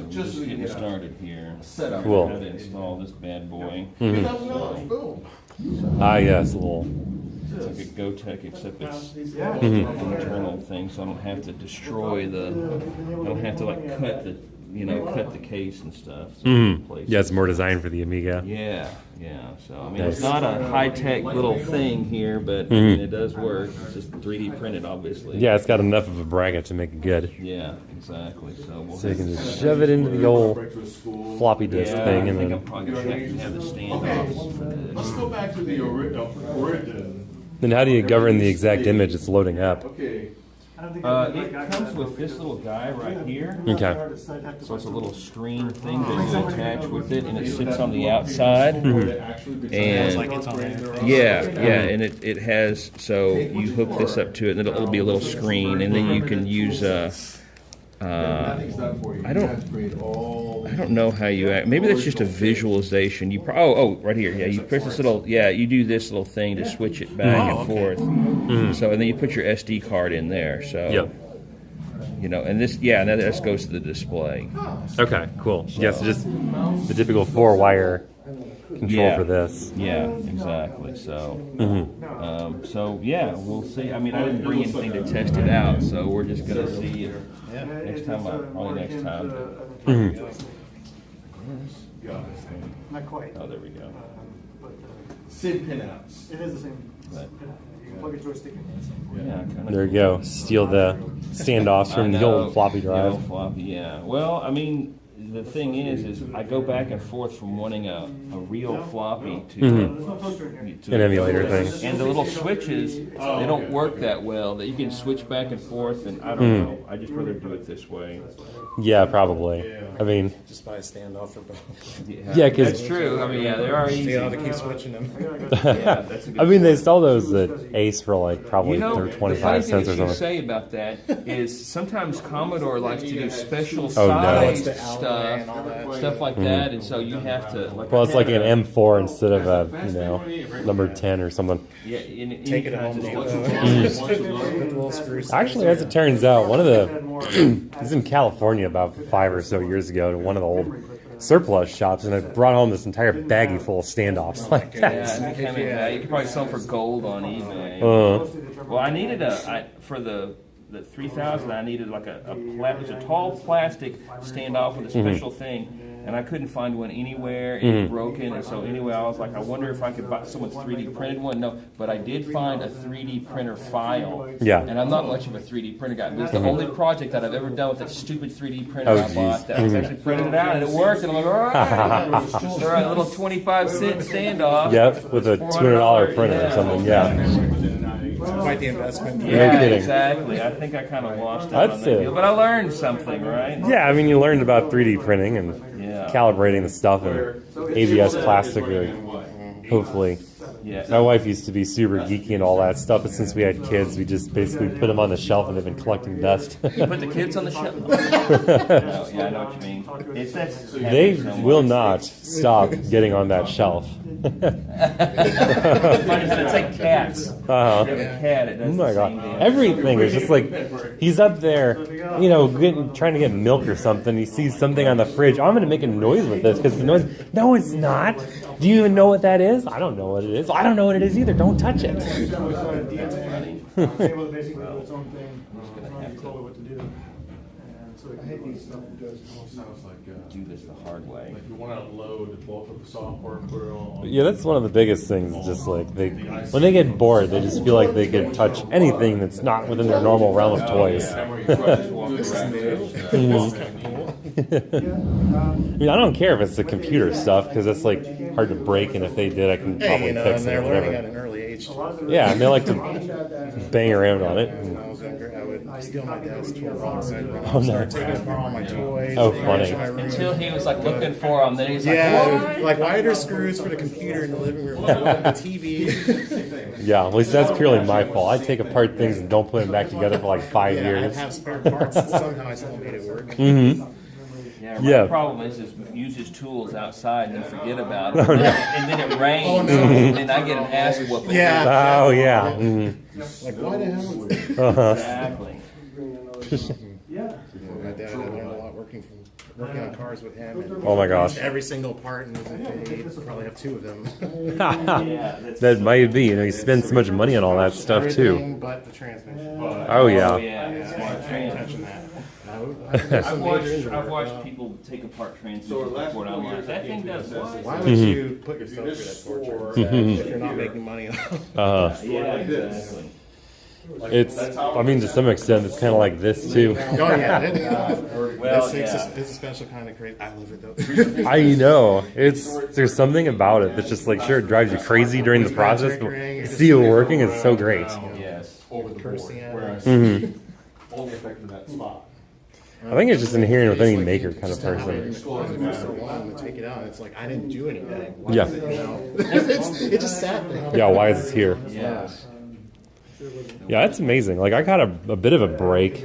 Just getting started here. Setup. Cool. Got to install this bad boy. Mhm. Boom. Ah, yes, a little. It's like a GoTech, except it's Mhm. internal thing, so I don't have to destroy the. I don't have to like cut the case and stuff. So Mhm. replace Yeah, it. it's more designed for the Amiga. Yeah. So I mean, Nice. it's not a high tech little thing here, but I Mhm. mean, it does work. It's just 3D printed, obviously. Yeah, it's got enough of a bracket to make it good. Yeah, exactly. So we'll So you have can to- just shove it into the old floppy disk Yeah, thing I and think then. I'm probably gonna have to have the standoffs for this. Let's go back to the origin. Then how do you govern the exact image it's loading up? Okay. I don't think It comes with this little guy right here. Okay. So it's a little screen thing that you attach with it, and it sits on the outside. Mhm. And like it's on there. yeah, and it has, so you hook this up to it, and it'll be a little screen, and then you can use I don't know how you act. Maybe that's just a visualization. Right here. Yeah, you press this little. Yeah, you do this little thing to switch it back and forth. So and then you put your SD card in there. So Yep. You know, and this, yeah, and then this goes to the display. Okay, cool. Yeah, so just the typical 4-wire control for this. Yeah, exactly. So, so yeah, we'll see. I mean, I didn't bring anything to test it out, so we're just gonna see it next time. Probably next time. Not quite. Oh, there we go. SID pinouts. It is the same. You can plug a joystick in. Yeah, There you go. Steal the standoffs from the old floppy The drive. old floppy, yeah. Well, I mean, the thing is I go back and forth from wanting a real floppy to An emulator thing. And the little switches, they don't work that well. That you can switch back and forth, and I don't know. I just rather do it this way. Yeah, probably. I mean, Just buy a standoff for both. yeah, because That's true. I mean, yeah, they are easy. You don't have to keep switching them. Yeah, that's a good I mean, they point. sell those at Ace for like probably You know, the funny 25 thing cents or that you something. say about that is sometimes Commodore likes to do special Oh, no. size The alloy and all that. stuff like that, and so you have to. Well, it's like an M4 instead of a, number 10 or something. Yeah, in Take it kinds home, of Dave. special- With the little screws. Actually, as it turns out, one of the I was in California about 5 or so years ago to one of the old surplus shops, and I brought home this entire baggie full of standoffs like Yeah, that. and you could probably sell them for gold on eBay. Well, I needed for the 3000. I needed like it was a tall plastic standoff with a special thing, and I couldn't find one anywhere. It was broken, and so anyway, I was like, I wonder if I could buy someone's 3D printed one. No, but I did find a 3D printer file. Yeah. And I'm not much of a 3D printer guy. It was the only project that I've ever done with that stupid 3D printer Oh, I bought. That was actually printed it out, and it worked. And I'm like, all right, a little 25-cent standoff. Yep, with a $200 printer or something, yeah. Quite the investment. Yeah, kidding. exactly. I think I kind of lost it That's on that it. deal, but I learned something, right? Yeah, I mean, you learned about 3D printing and calibrating the stuff and ABS plastic, hopefully. Yeah. My wife used to be super geeky and all that stuff, but since we had kids, we just basically put them on the shelf and they've been collecting dust. You put the kids on the shelf. No, yeah, I know what you mean. They will not stop getting on that shelf. It's like cats. Uh-huh. You have a cat, it does Oh my the same god! damn Everything is just like he's up there, trying to get milk or something. He sees something on the fridge. Oh, I'm going to make a noise with this because the noise. No, it's not. Do you even know what that is? I don't know what it is. I don't know what it is either. Don't touch it. do this the hard way. Like you want to load the bulk of the software and put it on. Yeah, that's one of the biggest things. Just like when they get bored, they just feel like they can touch anything that's not within their normal realm of toys. I mean, I don't care if it's the computer stuff because it's like hard to break, and if they did, I can probably fix it. they're Or learning whatever. at an early age. Yeah, and they like to bang around on it. When I was younger, I would steal my dad's toolbox and Oh, no. start taking apart all my toys. Oh, and funny. into my room. Until he was like looking for them, then he's like, Yeah, what? like why are there screws for the computer in the living room? The TV. Yeah, at least that's purely my fault. I take apart things and don't put them back together for like 5 Yeah, years. I have spare parts. Somehow I still made it work. Mm-hmm. Yeah, my Yeah. problem is use his tools outside and then forget about it. And then it rains, and then I get an ass whooping. Yeah. Oh yeah. Mhm. Like why the hell? Exactly. My dad, I learned a lot working on cars with him. And Oh my gosh. every single part, and they probably have two of them. That might be. You spend so much money on all that stuff too. Everything but the transmission. Oh yeah. I've watched people take apart transmissions before, and I'm like, that thing does what? Why would you put yourself through that torture if you're not making money off? Yeah, exactly. It's. I mean, to some extent, it's kind of like this too. Oh yeah, Well, it's yeah. a special kind of crazy. I love it though. I know. There's something about it that's just like sure it drives you crazy during the process, but to see it working is so great. Yes. Over the board, Cursing at whereas Mhm. only affected that spot. I think it's just inherent with any maker kind of person. To take it out, it's like I didn't do anything. Why Yeah. is it, it just sat there. Yeah. Why is it here? Yeah. Yeah, that's amazing. Like I got a bit of a break,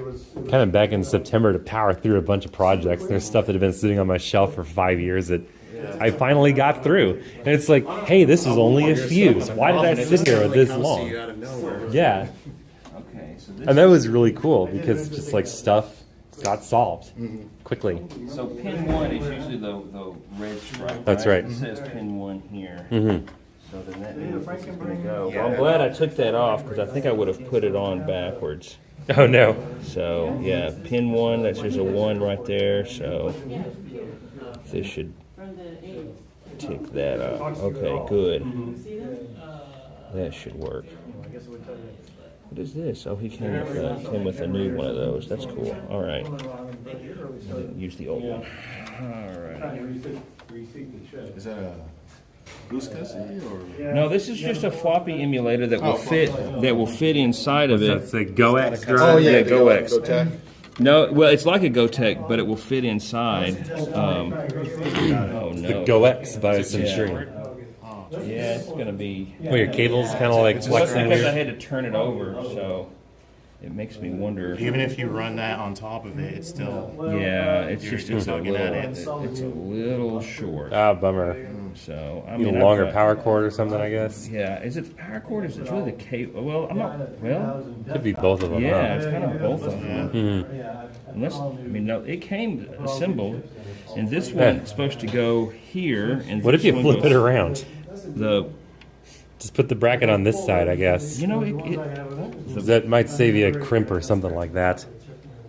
kind of back in September to power through a bunch of projects. There's stuff that had been sitting on my shelf for 5 years that I finally got through. And it's like, hey, this is only a fuse. Why did I sit here this long? Yeah. Okay, so this And that was really cool because just like stuff got solved quickly. So pin 1 is usually the red stripe. That's right. It says pin 1 here. Mm-hmm. So then that means this is going to go. Well, I'm glad I took that off because I think I would have put it on backwards. Oh no. So yeah, pin 1. There's a 1 right there. So this should tick that up. Okay, good. That should work. What is this? Oh, he came with a new one of those. That's cool. All right. I didn't use the old one. All right. Is that a goose cussie or? No, this is just a floppy emulator that will fit inside of it. That's a GoX drive. Oh yeah, GoX. GoTech. No, well, it's like a GoTech, but it will fit inside. Oh no. The GoX by Centurion. Yeah, it's gonna be. Well, your cable's kind of like flexing Because I here. had to turn it over, so it makes me wonder. Even if you run that on top of it, it's still. Yeah, it's just it's a tugging little, at it. it's a little short. Ah, bummer. So I Need mean, a longer I've got- power cord or something, I guess. Yeah, is it the power cord? Is it really the cable? Well, I'm not. Well, Could be both of them. yeah, huh? it's kind of both of them. Mhm. Unless I mean, no, it came assembled, and this one's supposed to go here. And What if this you one flip goes- it around? The Just put the bracket on this side, I guess. you know That might save you a crimp or something like that.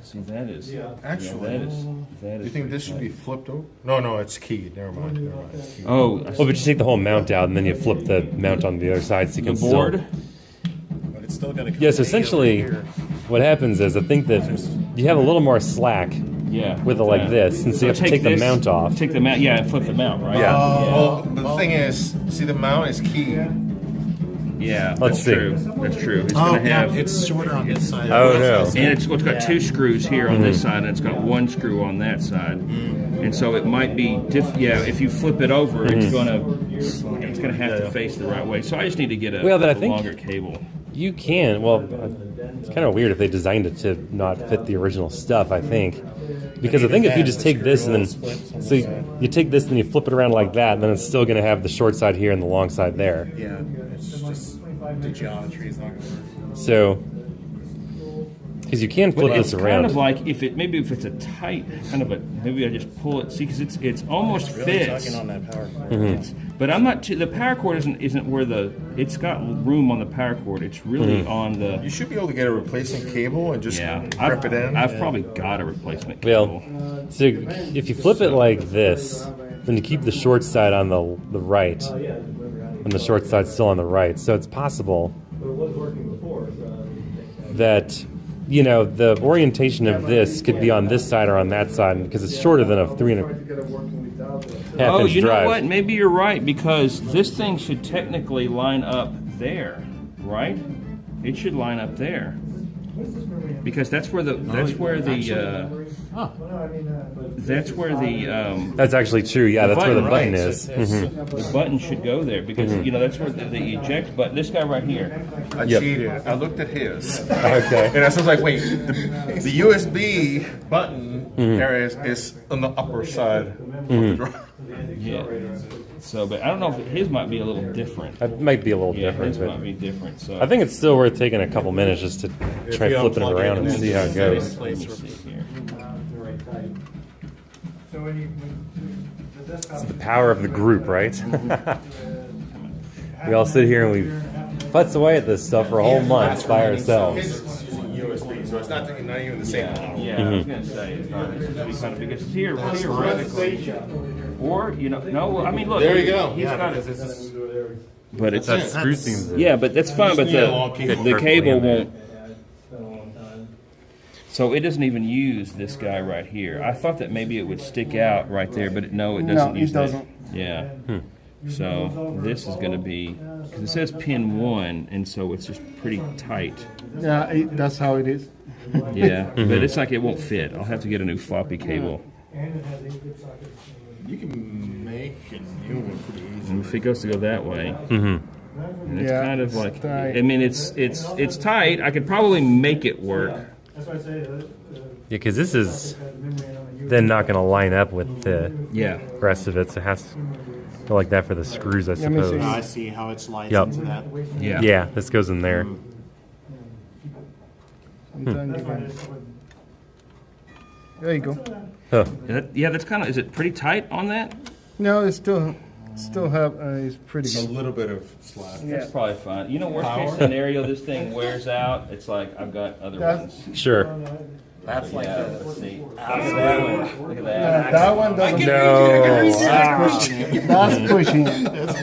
see that is Actually, that is do you think this should be flipped over? No, it's keyed. Never mind. It's keyed. oh Well, but you take the whole mount out and then you flip the mount on the other side so you the can board. still. But it's still gonna. Yes, essentially, what happens is I think that you have a little more slack Yeah, with it like this, and so you have to take the this- mount off. Take the mount, yeah, and flip the mount, right? Yeah. Well, the thing is, see, the mount is keyed. Yeah, Let's that's see. true. That's true. It's Oh, gonna yeah, have. it's shorter on this side. Oh, no. And it's got two screws here on this side, and it's got one screw on that side, and so it might be yeah. If you flip it over, it's gonna have to face the right way. So I just need to get a, Well, but I a think- longer cable. You can. Well, it's kind of weird if they designed it to not fit the original stuff, I think. Because I think if you just take this and then. So you take this and you flip it around like that, and then it's still going to have the short side here and the long side there. Yeah, it's just the geometry is not gonna work. So. Because you can flip It's this kind around. of like if it's a tight kind of a maybe I just pull it. See, because it's almost Really fits. tugging on that power cord. But I'm not. The power cord isn't where the. It's got room on the power cord. It's really on the. You should be able to get a replacement cable and just Yeah, rip it in. I've probably got a replacement cable. Well, so if you flip it like this, then you keep the short side on the right, and the short side still on the right. So it's possible that, you know, the orientation of this could be on this side or on that side because it's shorter than a 3.5 Oh, inch you drive. know what? Maybe you're right because this thing should technically line up there, right? It should line up there because that's where the That's actually true. Yeah, that's where the button button, right. is. Mhm. the button should go there because you know that's where the eject button. This guy right here. I Yep. cheated. I looked at his. Okay. And I was like, wait, the USB button area is on the upper side of the drive. Yeah. So, but I don't know if his might be a little different. That might be a little Yeah, different, his might but be different. So I think it's still worth taking a couple minutes just to try you flipping it unplug it around and and then see how it set it goes. in Let me place. see here. It's the power of the group, right? We all sit here and we futz away at this stuff for a whole month by ourselves. His is USB, so it's not even the same power. Yeah, I was gonna say it's not kind of because here theoretically, or you know, no, well, I mean, look, There you go. He's Yeah, got because it, it's but it's That screw seems. yeah, but that's fine. But need a long cable. the cable Perfectly in won't. So it doesn't even use this guy right here. I thought that maybe it would stick out right there, but no, it doesn't. it use that. doesn't. Yeah. So this is going to be because it says pin 1, and so it's just pretty tight. Yeah, that's how it is. Yeah, but it's like it won't fit. I'll have to get a new floppy cable. You can make a new one pretty easy. And if it goes to go that way, and it's Yeah, kind of it's like tight. I mean, it's tight. I could probably make it work. Yeah, because this is then not going to line up with the Yeah. rest of it, so it has to go like that for the screws, I Let me see. suppose. I see how it slides Yep. into that. Yeah. Yeah, this goes in there. Sometimes you can- There you go. Huh. Yeah, that's kind of. Is it pretty tight on that? No, it's still have. It's pretty A good. little bit of slack. That's probably fine. You know, worst case scenario, this thing wears out. It's like I've got other That's- ones. Sure. That's like let's see. Look at that one. Look at that. That one doesn't. No. That's pushing.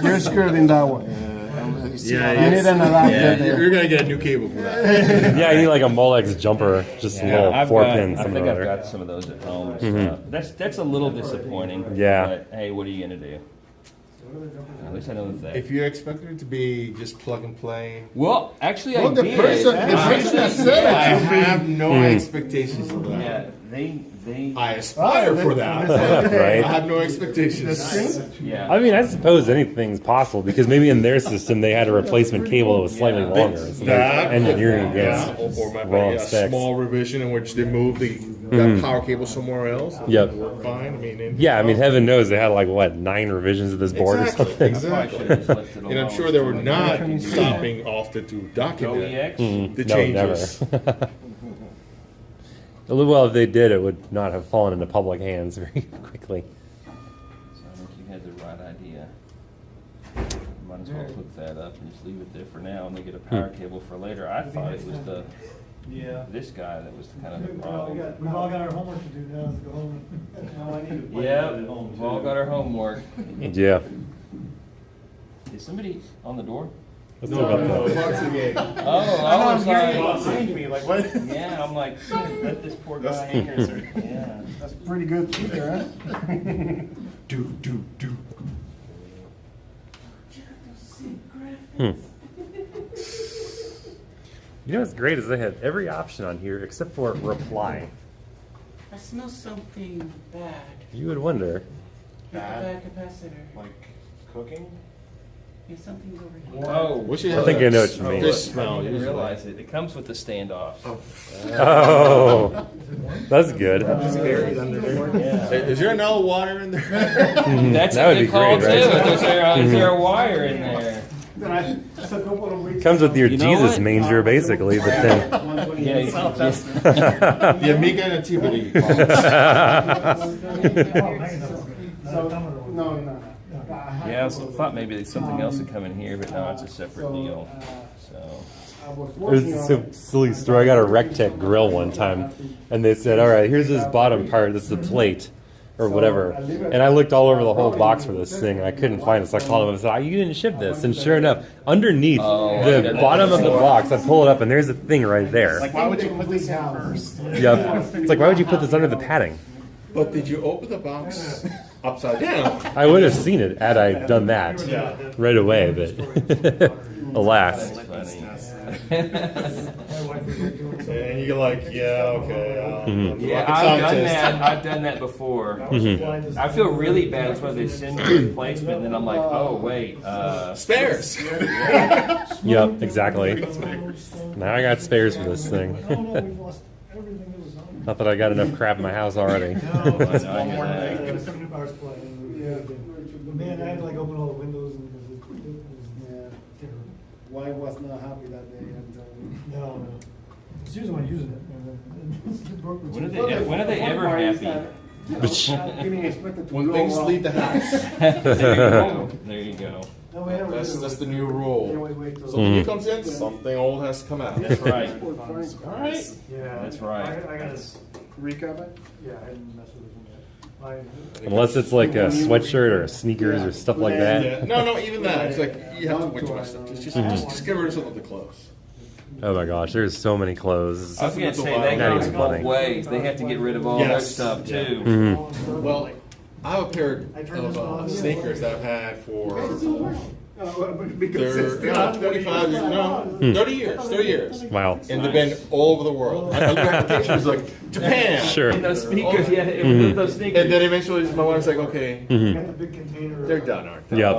You're screwed in that one. Yeah, You need an adapter yeah, there. you're gonna get a new cable for that. Yeah, you need like a Molex jumper, just a little I've 4 got- pins. I Something think or I've other. got some of those at home. And stuff. That's a little disappointing. Yeah. But hey, what are you gonna do? At least I know that. If you expected it to be just plug and play, Well, actually, I Well, the did. person that said I it. have no expectations of that. Yeah, they. I aspire for that. Right. I have no expectations. Yeah. I mean, I suppose anything's possible because maybe in their system they had a replacement cable that was slightly longer. So That, engineering yeah, against or maybe wrong a specs. small revision in which they move that power cable somewhere else. Yep. Work fine. I mean, Yeah, I mean, heaven knows they had like what 9 revisions of this board or something. Exactly. And I'm sure they were not stopping often to document the No, changes. never. Well, if they did, it would not have fallen into public hands very quickly. So I think you had the right idea. Might as well hook that up and just leave it there for now, and they get a power cable for later. I thought it was this guy that was kind of the problem. We've all got our homework to do now. Let's go home. Yeah, we've all got our homework. Yeah. Is somebody on the door? Let's talk about that. Oh, I was like, Behind me, like what? yeah, I'm like, let this poor guy. Yeah. That's pretty good there, huh? You know what's great is they had every option on here except for reply. I smell something bad. You would wonder. Bad capacitor. Like cooking? Yeah, something's over here. Oh, Wish you I had think a I know what you mean. Fish smell. I didn't usually. realize it. It comes with the standoff. Oh, that's good. Buried under there. Yeah. Is there no water in there? That's That a would good be call great, too. right? Is there a wire in there? Comes with your You know Jesus what? manger, basically, but then. Yeah, you can just, The Amiga Nativity box. No. yeah, I thought maybe something else would come in here, but now it's a separate deal. So. It was a silly story. I got a Rectech grill one time, and they said, "All right, here's this bottom part. This is the plate, or whatever." And I looked all over the whole box for this thing, and I couldn't find it. So I called them and said, "Oh, you didn't ship this." And sure enough, underneath the bottom of the box, I pull it up, and there's the thing right there. Like, why would you put this in first? Yep. It's like, why would you put this under the padding? But did you open the box upside down? I would have seen it had I done that right away, but alas. And you're like, yeah, okay. Yeah, I've done that before. I feel really bad. It's when they send me a replacement, and then I'm like, oh wait, Spares. Yep, exactly. Now I got spares for this thing. Not that I got enough crap in my house already. Man, I had to like open all the windows and Wife was not happy that day. no. She was the one using it. when are they ever happy? When things leave the house. There you go. That's the new rule. Something new comes in, something old has to come out. That's right. All right. Yeah, That's right. I gotta, Recap it? yeah, I didn't mess with it yet. Unless it's like a sweatshirt or sneakers or stuff like that. Yeah. No, even that. It's like you have to wait till my stuff. Just get rid of some of the clothes. Oh my gosh, there's so many clothes. I was gonna say that Not goes even both funny. ways. They have to get rid of all that Yes. stuff too. Well, I have a pair of sneakers that I've had for 25 years, 30 years. 30 years. Wow. And they've been all over the world. I look at pictures like Japan. Sure. And those sneakers, yeah, those sneakers. And then eventually my wife's like, okay, Got the big container. they're done, aren't they? Yep.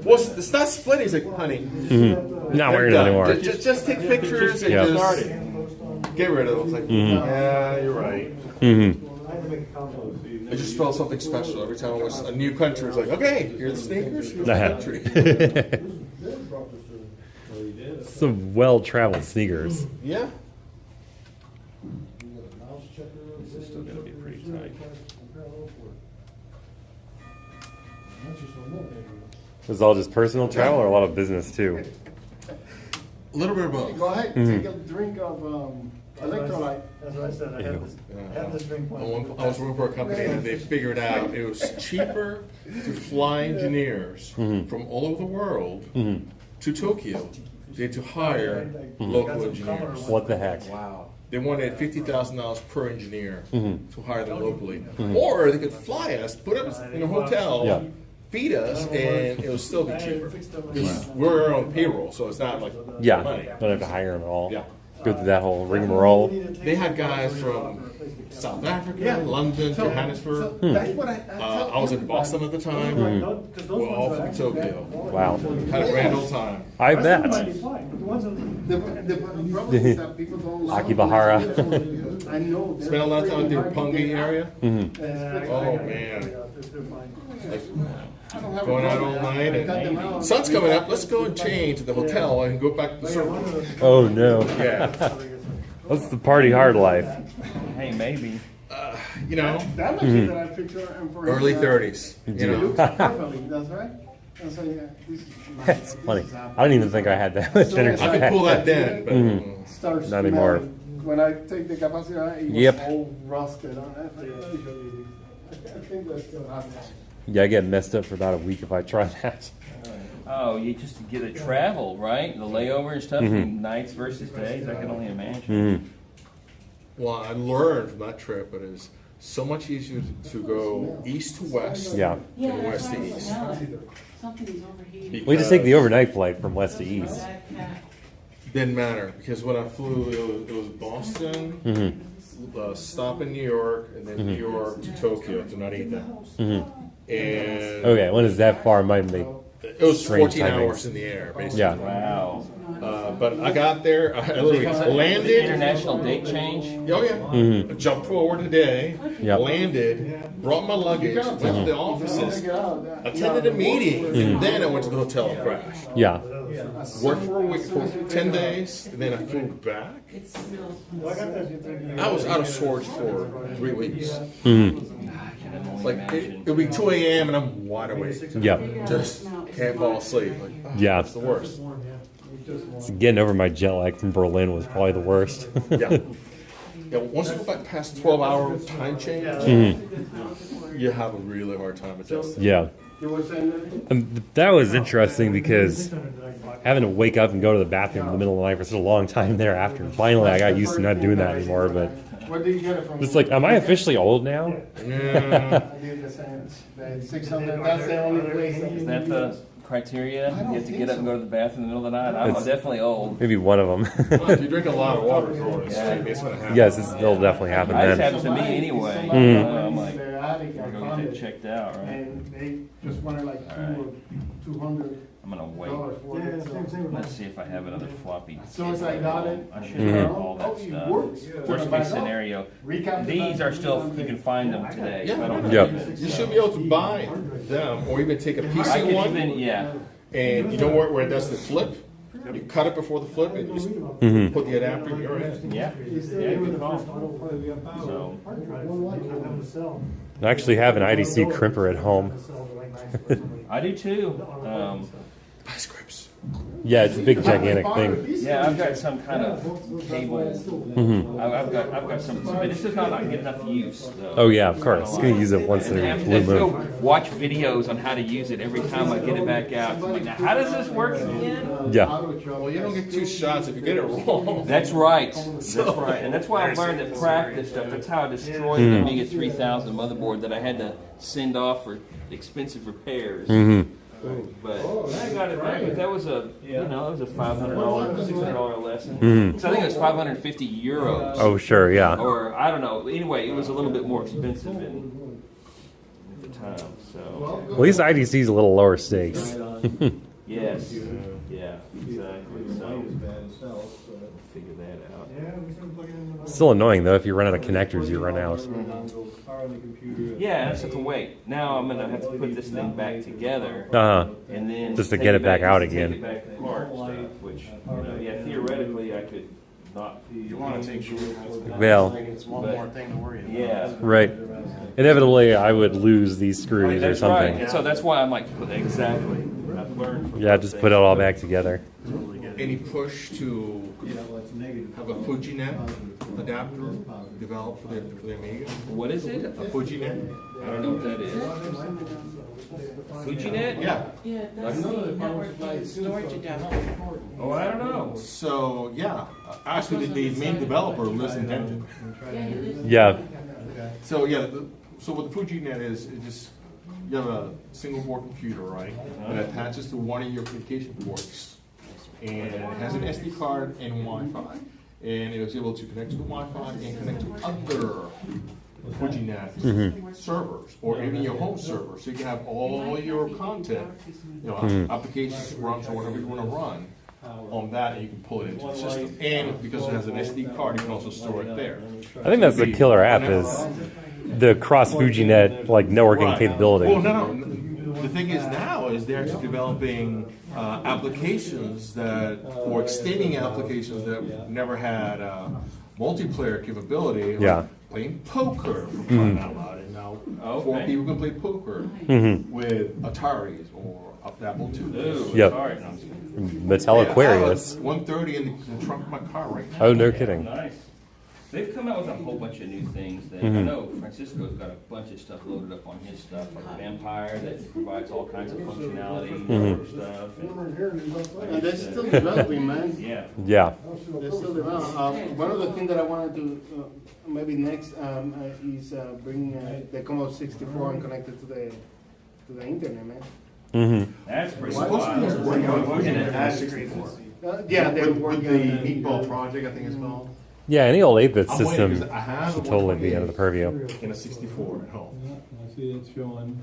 Well, it's not splitting. It's like, honey, Not wearing it done. anymore. Just take pictures and Yep. just get rid of them. It's like, yeah, you're right. I had to make a comment. I just felt something special every time I was a new country. It's like, okay, here's the sneakers, here's the country. Some well-traveled sneakers. Yeah. Is this still gonna Was it all just personal travel or a lot of business too? A little bit of both. Go ahead, take a drink of electrolyte. That's what I said. I had this drink I was working for a company and they figured out it was cheaper to fly engineers from all over the world to Tokyo than to hire local engineers. What the heck? Wow. They wanted $50,000 per engineer to hire them locally. Or they could fly us, put us in a hotel, feed us, and it would still be cheaper. Because we're on payroll, so it's not like money. Don't have to hire them at all. Yeah. Go through that whole rigmarole. They had guys from South Africa, London, Johannesburg. I was in Boston at the time. We're all from Tokyo. Wow. Had a grand old time. I bet. The problem is that people don't like Akibahara. I know. Spent a lot of time in the Roppongi area. Oh man. Like, going out all night and sun's coming up. Let's go and change at the hotel and go back to the circle. Oh no. Yeah. That's the party hard life. Hey, maybe. You know, That machine that I picture for early 30s. You know. perfectly, that's right. And so, yeah, this is That's funny. I don't even think I had that much energy. I could pull that then, but starts Not anymore. smelling. When I take the capacitor, it was Yep. all rusted on it. I think that's still happening. Yeah, I get messed up for about a week if I try that. Oh, you just to get a travel, right? The layover and stuff, nights versus days. I can only imagine. well, I learned from that trip, but it's so much easier to go east to west Yeah. than west to east. Something's overheating. We just take the overnight flight from west to east. Didn't matter because when I flew, it was Boston, stop in New York, and then New York to Tokyo to Narita. And Okay, when is that far? Might make it was strange 14 timings. hours in the air, basically. Yeah. Wow. But I got there, I literally landed. International date change. Oh yeah. Jumped forward today, Yep. landed, brought my luggage, went to the offices, attended a meeting, and then I went to the hotel and crashed. Yeah. Worked for a week, for 10 days, and then I flew back. It smells. I was out of sorts for 3 weeks. Mm-hmm. Like, it'll be 2 a.m. and I'm wide awake. Yeah. Just can't fall asleep. Like, Yeah. it's the worst. So getting over my jet lag from Berlin was probably the worst. Yeah. Yeah, once you go back past 12-hour time change, you have a really hard time adjusting. Yeah. That was interesting because having to wake up and go to the bathroom in the middle of the night for such a long time thereafter. Finally, I got used to not doing that anymore. But Where did you get it from? it's like, am I officially old now? Yeah. I did the same. The 600, that's the only place. Is that the criteria? You have to get up and go to the bathroom in the middle of the night? I'm It's- definitely old. Maybe one of them. If you drink a lot of water before it's going to happen. Yes, it'll definitely happen That then. happens to me anyway. I'm like, Their attic, I go found get that it. checked out, right? And they just wanted like $200 I'm gonna wait. for it. So Let's see if I have another floppy. as soon as I got it, I should have all that oh, it stuff. works. Worst case scenario. Recap the These are back. still, you can find them today. Yeah. I don't Yep. have it, You so. should be able to buy them or even take a piece I of could one. even, yeah. And you know where it does the flip? You cut it before the flip and you just put the adapter in your head. Yeah. Yeah, good call. So, I actually have an IDC crimper at home. I do too. Vice grips. Yeah, it's a big, gigantic thing. Yeah, I've got some kind of cable. I've got some, but this does not get enough use. Though. Oh yeah, of course. It's gonna use it once in I a have blue to go moon. watch videos on how to use it every time I get it back out. I'm like, now, how does this work again? Yeah. Well, you don't get 2 shots if you get it wrong. That's right. That's right. And that's why I've learned that practice stuff. That's how I destroyed the Amiga 3000 motherboard that I had to send off for expensive repairs. But I got it back. But that was a, that was a $500, $600 lesson. So I think it was 550 euros. Oh sure, yeah. Or I don't know. Anyway, it was a little bit more expensive at the time. So At least IDC's a little lower stakes. yes, yeah, exactly. So figure that out. Still annoying though. If you run out of connectors, you run out. Yeah, and I just have to wait. Now I'm gonna have to put this thing back together, and then Just to take get it back out take again. it back apart stuff, which yeah, theoretically I could not. You want to take sure Well, it's one more thing to worry about. Yeah. right. Inevitably, I would lose these screws or That's right. something. And so that's why I'm like, exactly. learn from Yeah, just put it all back together. Any push to have a FujiNet adapter developed for the Amiga? What is it? A FujiNet? I don't know what that is. FujiNet? Yeah. Yeah, that's the network and storage adapter. Oh, I don't know. So yeah, actually the main developer lives in Denton. Yeah. So yeah, so what the FujiNet is, it just you have a single board computer, right? That attaches to one of your application ports, and it has an SD card and Wi-Fi, and it was able to connect to the Wi-Fi and connect to other FujiNet servers or even your home server, so you can have all your content, applications, runs, or whatever you want to run on that, and you can pull it into the system. And because it has an SD card, you can also store it there. I think that's the killer app is the cross FujiNet like networking capability. Well, no. The thing is now is they're actually developing applications or extending applications that never had multiplayer capability. Like playing poker for crying out loud, and now 4 people can play poker with Ataris or Apple II. Yep. Mattel Aquarius. 130 in the trunk of my car right now. Oh, no kidding. Nice. They've come out with a whole bunch of new things. That I know Francisco's got a bunch of stuff loaded up on his stuff, like Vampire that provides all kinds of functionality and stuff. And they're still developing, man. Yeah. Yeah. They're still developing. One of the things that I wanted to maybe next is bring the Commodore 64 and connect it to the internet, man. That's pretty Supposed to be working on That's FujiNet 64. Yeah, they're With working the on Meatball Project, I think it's called. Yeah, any old 8-bit I'm waiting system because I have should a totally be under the purview. in a 64 at home. I see it's showing.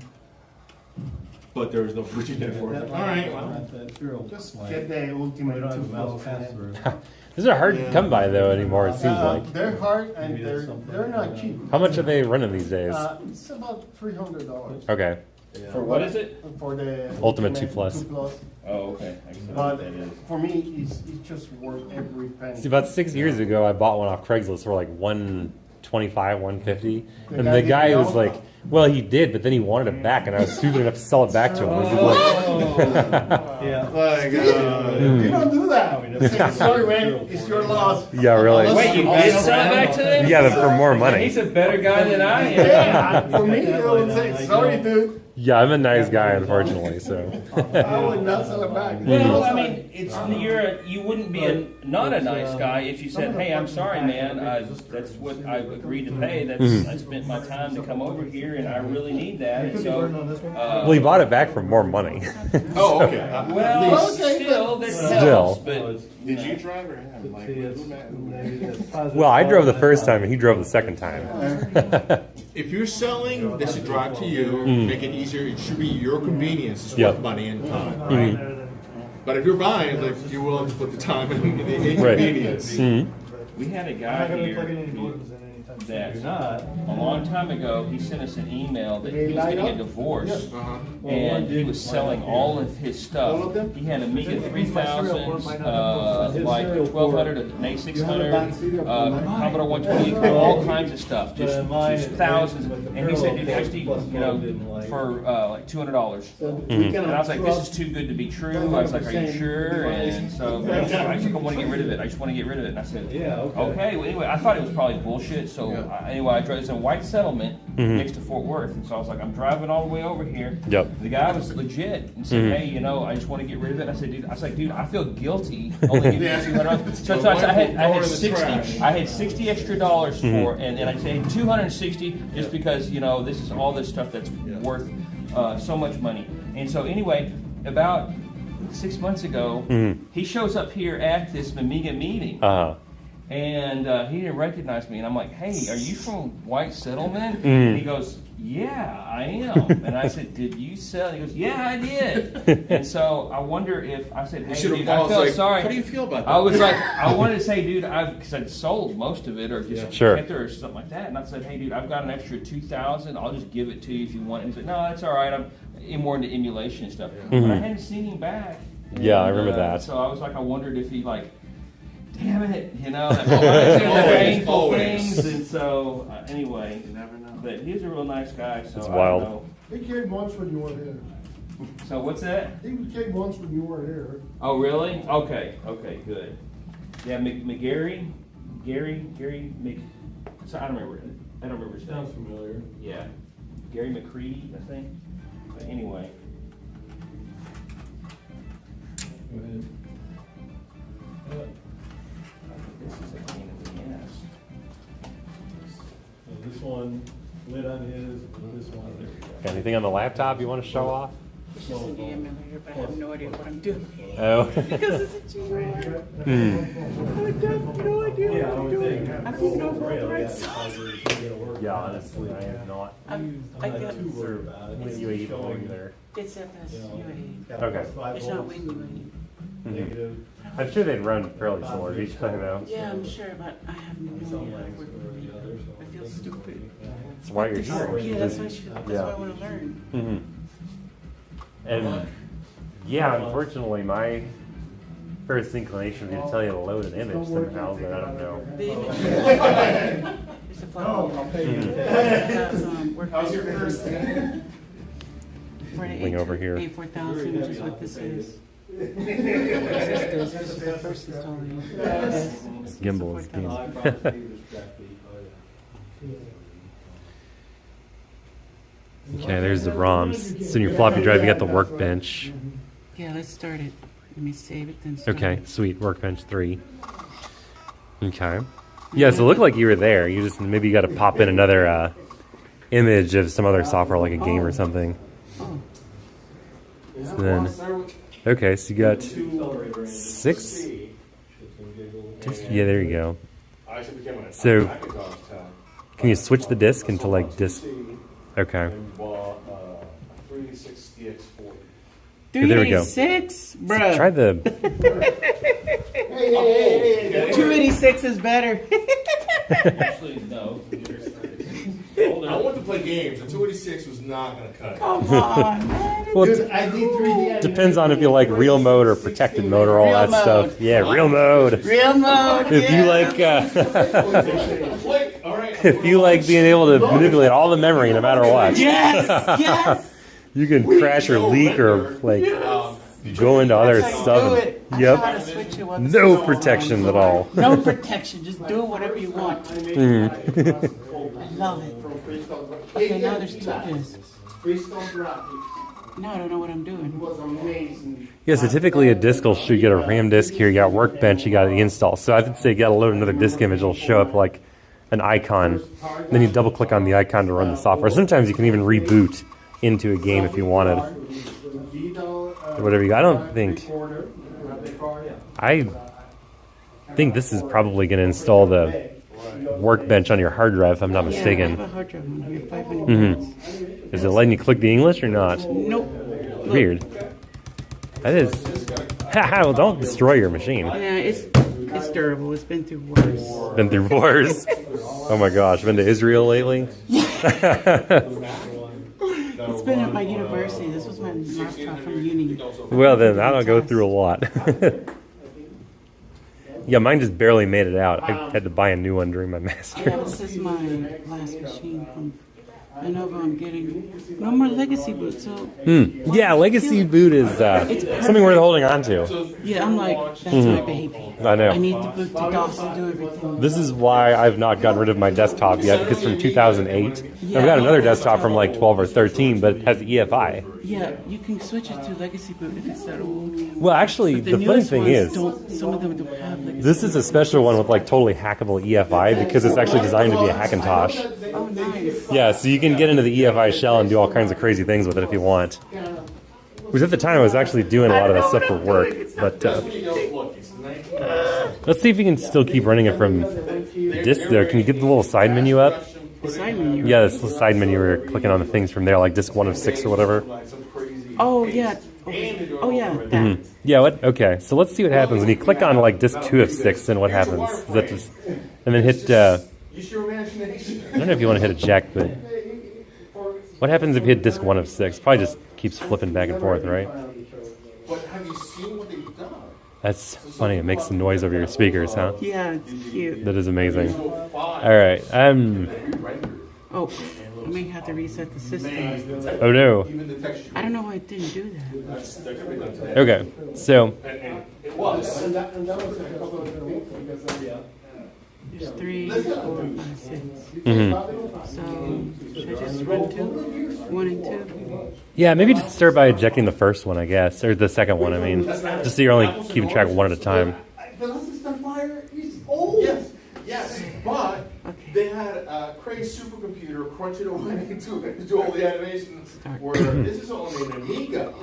But there is no FujiNet for it. All right, well. Just get the ultimate 2 plus. These are hard to come by though anymore. It seems like. They're hard and they're not cheap. How much are they running these days? It's about $300. Okay. For what is it? For the Ultimate 2 Plus. 2 Plus. Oh, okay. But for me, it's just worth every penny. See, about 6 years ago, I bought one off Craigslist for like $125, $150, and guy the did guy the was offer? like, "Well, he did, but then he wanted it back, and I was stupid enough to sell it back to him." It was like, Yeah. You don't do that. Say, sorry, man, it's your loss. yeah, really. Wait, you did sell it back to them? Yeah, but for more money. He's a better guy than I am. Yeah, for me, I would say, sorry, dude. Yeah, I'm a nice guy, unfortunately. So. I would not sell it back. Well, I mean, you wouldn't be not a nice guy if you said, "Hey, I'm sorry, man. That's what I agreed to pay. I spent my time to come over here, and I really need that." And so, Well, he bought it back for more money. Oh, okay. well, still, that Still. helps. But Did you drive or him? Well, I drove the first time, and he drove the second time. If you're selling, they should drive to you, make it easier. It should be your convenience. It's Yep. worth money and time, right? But if you're buying, like you're willing to put the time and the inconvenience. we had a guy here that a long time ago, he sent us an email that he was getting a divorce, and he was selling all of his stuff. He had Amiga 3000s, like 1200, an A600, Commodore 120, all kinds of stuff, just thousands. And he said, "Dude, actually, for like $200." And I was like, "This is too good to be true." I was like, "Are you sure?" And so I think I want to get rid of it. I just want to get rid of it. And I said, "Okay." Well, anyway, I thought it was probably bullshit. So anyway, I drove. It's a white settlement next to Fort Worth, and so I was like, "I'm driving all the way over here." Yep. The guy was legit and said, "Hey, I just want to get rid of it." I said, "Dude," I feel guilty only giving you $200." So I had 60 extra dollars for, and I said 260 just because this is all this stuff that's worth so much money. And so anyway, about 6 months ago, he shows up here at this Amiga meeting. And he didn't recognize me, and I'm like, "Hey, are you from White Settlement?" And he goes, "Yeah, I am." And I said, "Did you sell?" He goes, "Yeah, I did." And so I wonder if I said, "Hey, dude, I feel sorry." How do you feel about that? I was like, I wanted to say, "Dude," because I'd sold most of it, or just kept it, or something like that. And I said, "Hey, dude, I've got an extra 2,000. I'll just give it to you if you want." And he said, "No, that's all right. I'm more into emulation and stuff." But I hadn't seen him back. Yeah, I remember that. So I was like, I wondered if he damn it, painful things. And so, anyway, you never know. But he's a real nice guy, so It's I wild. don't know. He came once when you weren't here. So what's that? He came once when you weren't here. Oh, really? Okay, good. Yeah, Gary Mc. So I don't remember his name. Sounds familiar. Yeah, Gary McCready, I think. But anyway. Go ahead. This is a pain in the ass. This one, lid on his, this one. There we go. Got anything on the laptop you want to show off? It's just an email here, but I have no idea what I'm doing. Oh. Because it's a Gmail. Hmm. I have no idea what I'm doing. I don't know what the right size. Yeah, honestly, I have not. I got When you eat there. it's FSUA. Okay. It's not WinUA. Negative. I'm sure they'd run fairly similar to each other, though. Yeah, I'm sure, but I have no idea how to work with it. I feel stupid. That's why you're here. Yeah, that's why I want to learn. Mm-hmm. And yeah, unfortunately, my first inclination would be to tell you to load an image somehow, but I don't know. The image. It's a fun. How's your first day? Link over here. A4000, which is what this is. This is the first installing. Gimbal is king. Okay, there's the ROMs. It's in your floppy drive. You got the workbench. Yeah, let's start it. Let me save it, then start Okay, it. sweet. Workbench 3. Okay. Yeah, so it looked like you were there. You just maybe you got to pop in another image of some other software, like a game or something. Oh. So then, okay, so you got 6. Yeah, there you go. So, can you switch the disk into like disk? Okay. Yeah, there we go. 386, So bruh. try the. 286 is better. Actually, no. I want to play games, and 286 was not going to cut it. Come on, man. Well, Dude, I did 3D. depends on if you like real mode or protected mode or all Real that mode. stuff. Yeah, real mode. Real mode. If you like, if you like being able to manipulate all the memory no matter what. Yes, yes. You can crash or leak or like go into other That's how you stuff. do and- it. I know how to Yep. switch it once. No protection at all. No protection. Just do whatever you want. Mhm. I love it. Okay, now there's 2 discs. Crystal graphics. Now I don't know what I'm doing. It was amazing. Yeah, so typically a disk will show you get a RAM disk here, you got Workbench, you got the install. So I would say you got to load another disk image, it'll show up like an icon. Then you double click on the icon to run the software. Sometimes you can even reboot into a game if you wanted. Or whatever you got. I think this is probably going to install the Workbench on your hard drive, if I'm not Yeah, I mistaken. have a hard drive on here, 500 Mm-hmm. Is it letting you click the English or not? Nope. Weird. That is. Well, don't destroy your machine. Yeah, it's durable. It's been through worse. Been through wars. Oh my gosh, been to Israel lately? It's been at my university. This was my laptop from uni. Well, then I don't go through a lot. Yeah, mine just barely made it out. I had to buy a new one during my Yeah, master's. this is my last machine from Lenovo. I'm getting no more legacy boot. So Yeah, Legacy Boot is something worth holding on to. yeah, I'm like, that's my baby. I know. I need to boot to DOS and do everything. This is why I've not gotten rid of my desktop yet, because from 2008. I've got another desktop from like 12 or 13, but it has EFI. Yeah, you can switch it to legacy boot if it's that old. Well, actually, But the funny newest thing ones is, don't, some of them don't have legacy. this is a special one with like totally hackable EFI because it's actually designed to be a Hackintosh. Oh, nice. Yeah, so you can get into the EFI shell and do all kinds of crazy things with it if you want. Because at the time I was actually doing a lot of that stuff for work. But let's see if you can still keep running it from disk there. Can you get the little side menu up? The side menu. Yeah, this little side menu where you're clicking on the things from there, like disk 1 of 6 or whatever. Oh, yeah. Oh, yeah. That. Mhm. Yeah, what? Okay, so let's see what happens when you click on like disk 2 of 6, then what happens? Is that just, and then hit, I don't know if you want to hit eject, but what happens if you hit disk 1 of 6? Probably just keeps flipping back and forth, right? But have you seen what they've done? That's funny, it makes some noise over your speakers, huh? Yeah, it's cute. That is amazing. Alright, Oh, I may have to reset the system. Oh no. I don't know why it didn't do that. Okay, so It was. And that was a couple of things because There's 3, 4, 5, 6. mhm. So should I just run 2? 1 and 2? Yeah, maybe just start by ejecting the first one, I guess, or the second one. I mean, just so you're only keeping track of one at a time. The Last Starfire is old. Yes, but they had a crazy supercomputer crunch it away to do all the animations. Where this is only an Amiga.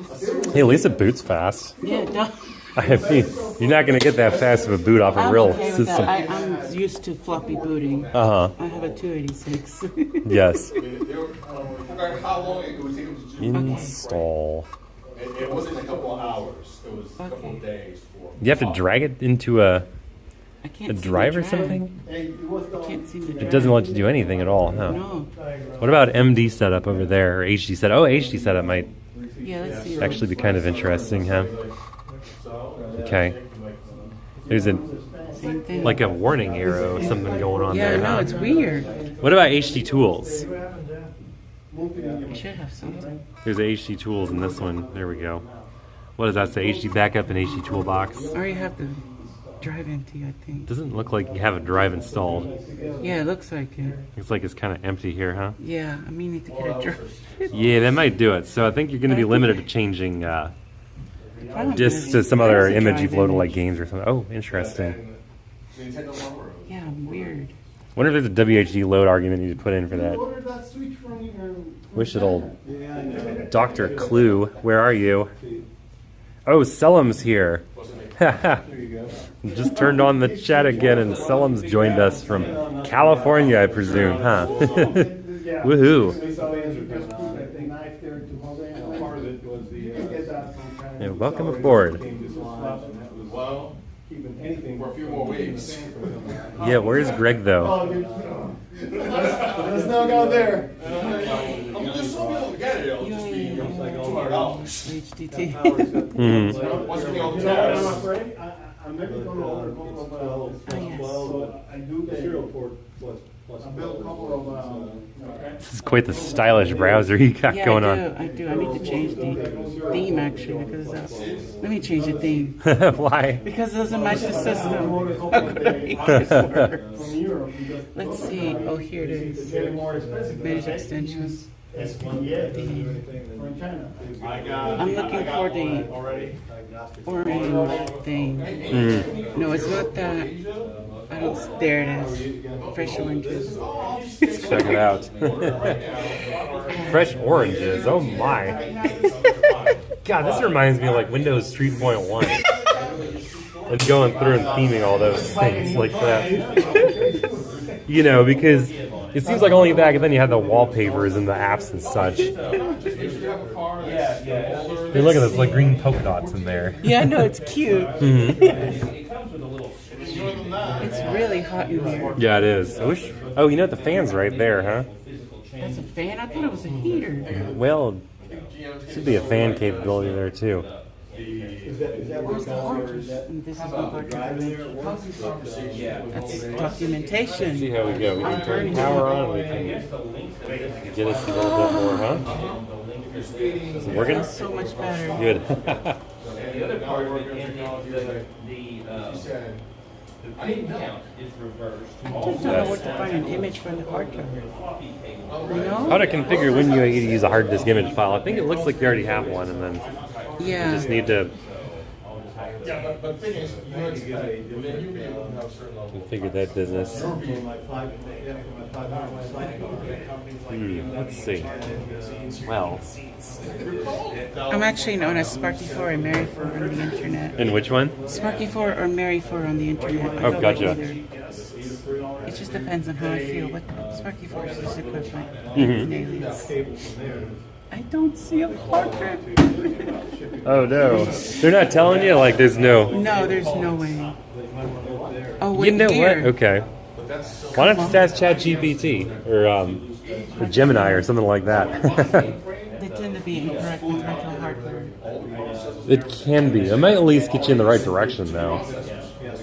Hey, at least it boots fast. Yeah, it does. I mean, you're not going to get that fast of a boot off a I'm real okay with system. that. I'm used to floppy booting. Uh-huh. I have a 286. Yes. I forgot how long it would take them to do. Install. It wasn't a couple of hours. It was a couple of days. You have to drag it into a can't drive or seem to drag. something? I can't seem to It drag. doesn't let you do anything at all, huh? No. What about MD setup over there, or HD setup? Oh, HD setup might Yeah, let's see. actually be kind of interesting, huh? Okay. There's Same thing. like a warning arrow or something going on Yeah, there. no, huh? it's weird. What about HD tools? You should have something. There's HD tools in this one. There we go. What does that say? HD backup and HD toolbox. Or you have the drive empty, I think. Doesn't look like you have a drive installed. Yeah, it looks like it. Looks like it's kind of empty here, huh? Yeah, I mean, need to get a drive. Yeah, that might do it. So I think you're going to be limited to changing discs to some other image you've loaded, like games or something. Oh, interesting. Yeah, weird. Wonder if there's a WHD load argument you need to put in for that. ordered that switch from Wish it old. Dr. Clue, where are you? Oh, Selim's here. Just turned on the chat again, and Selim's joined us from California, I presume, huh? Woohoo. Yeah, welcome aboard. Well, for a few more weeks. Yeah, where's Greg, though? Let's not go there. I'm just so able to get it. It'll just be $200. HDT. Once we all I'm tabs. afraid I'm maybe going to order a couple of so I do the serial port I built a couple of This is quite the stylish browser you got Yeah, going I do. I need to change the theme, actually, because let me change the theme. on. Why? Because it doesn't match the system. How could I make this work? Let's see. Oh, here it is. Manage extensions. I'm looking for the orange thing. No, it's not that. I don't. There it is. Fresh oranges. Check it out. Fresh oranges. Oh my. God, this reminds me of like Windows 3.1. And going through and theming all those things like that. You know, because it seems like only back then you had the wallpapers and the apps and such. Hey, look at this, like green polka dots in there. Yeah, no, it's cute. Mhm. It's really hot in here. Yeah, it is. I wish. Oh, you know what? The fan's right there, huh? That's a fan? I thought it was a heater. Well, should be a fan capability there too. Where's the oranges? And this is the hard drive. That's documentation. See how we go. We can turn power on. We can get us a little bit more, huh? Is it working? That's so much better. Good. The other part of it is the pin count is reversed. I just don't know where to find an image from the hard drive. You know? How to configure when you use a hard disk image file. I think it looks like you already have one, and then Yeah. you just need to Yeah, but the thing is, you have certain level. configure that business. Let's see. Well, I'm actually known as Sparky4 and Mary4 on the internet. and which one? Sparky4 or Mary4 on the internet. I Oh, go by gotcha. either. It just depends on how I feel. But Sparky4 is just equivalent. Mhm. Alias. I don't see a hard drive. Oh no, they're not telling you. Like, there's no. No, there's no way. Oh, wait, You know here. what? Okay. Why not just ask ChatGPT or Gemini or something like that? They tend to be incorrect with virtual hardware. It can be. It might at least get you in the right direction, though.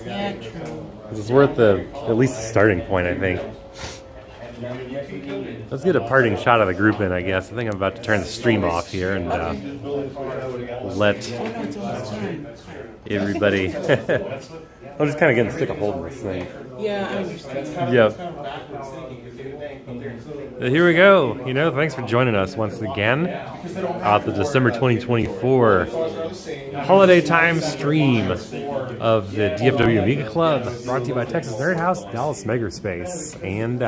Yeah, true. 'Cause it's worth at least a starting point, I think. Let's get a parting shot of the group in, I guess. I think I'm about to turn the stream off here and let everybody... I'm just kind of getting sick of holding this thing. Yeah, I understand. Yep. Here we go. You know, thanks for joining us once again at the December 2024 holiday time stream of the DFW Amiga Club, brought to you by Texas Nerd House, Dallas Makerspace. And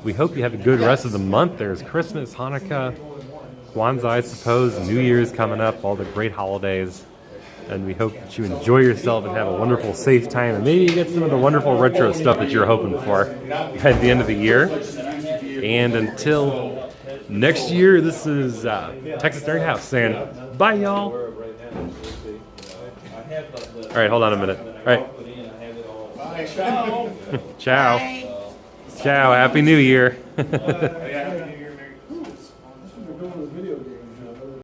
we hope you have a good rest of the month. There's Christmas, Hanukkah, Kwanzaa, I suppose, New Year's coming up, all the great holidays. And we hope that you enjoy yourself and have a wonderful, safe time. And maybe you get some of the wonderful retro stuff that you're hoping for at the end of the year. And until next year, this is Texas Nerd House saying bye, y'all. All right, hold on a minute. All right. Ciao. Ciao. Happy New Year.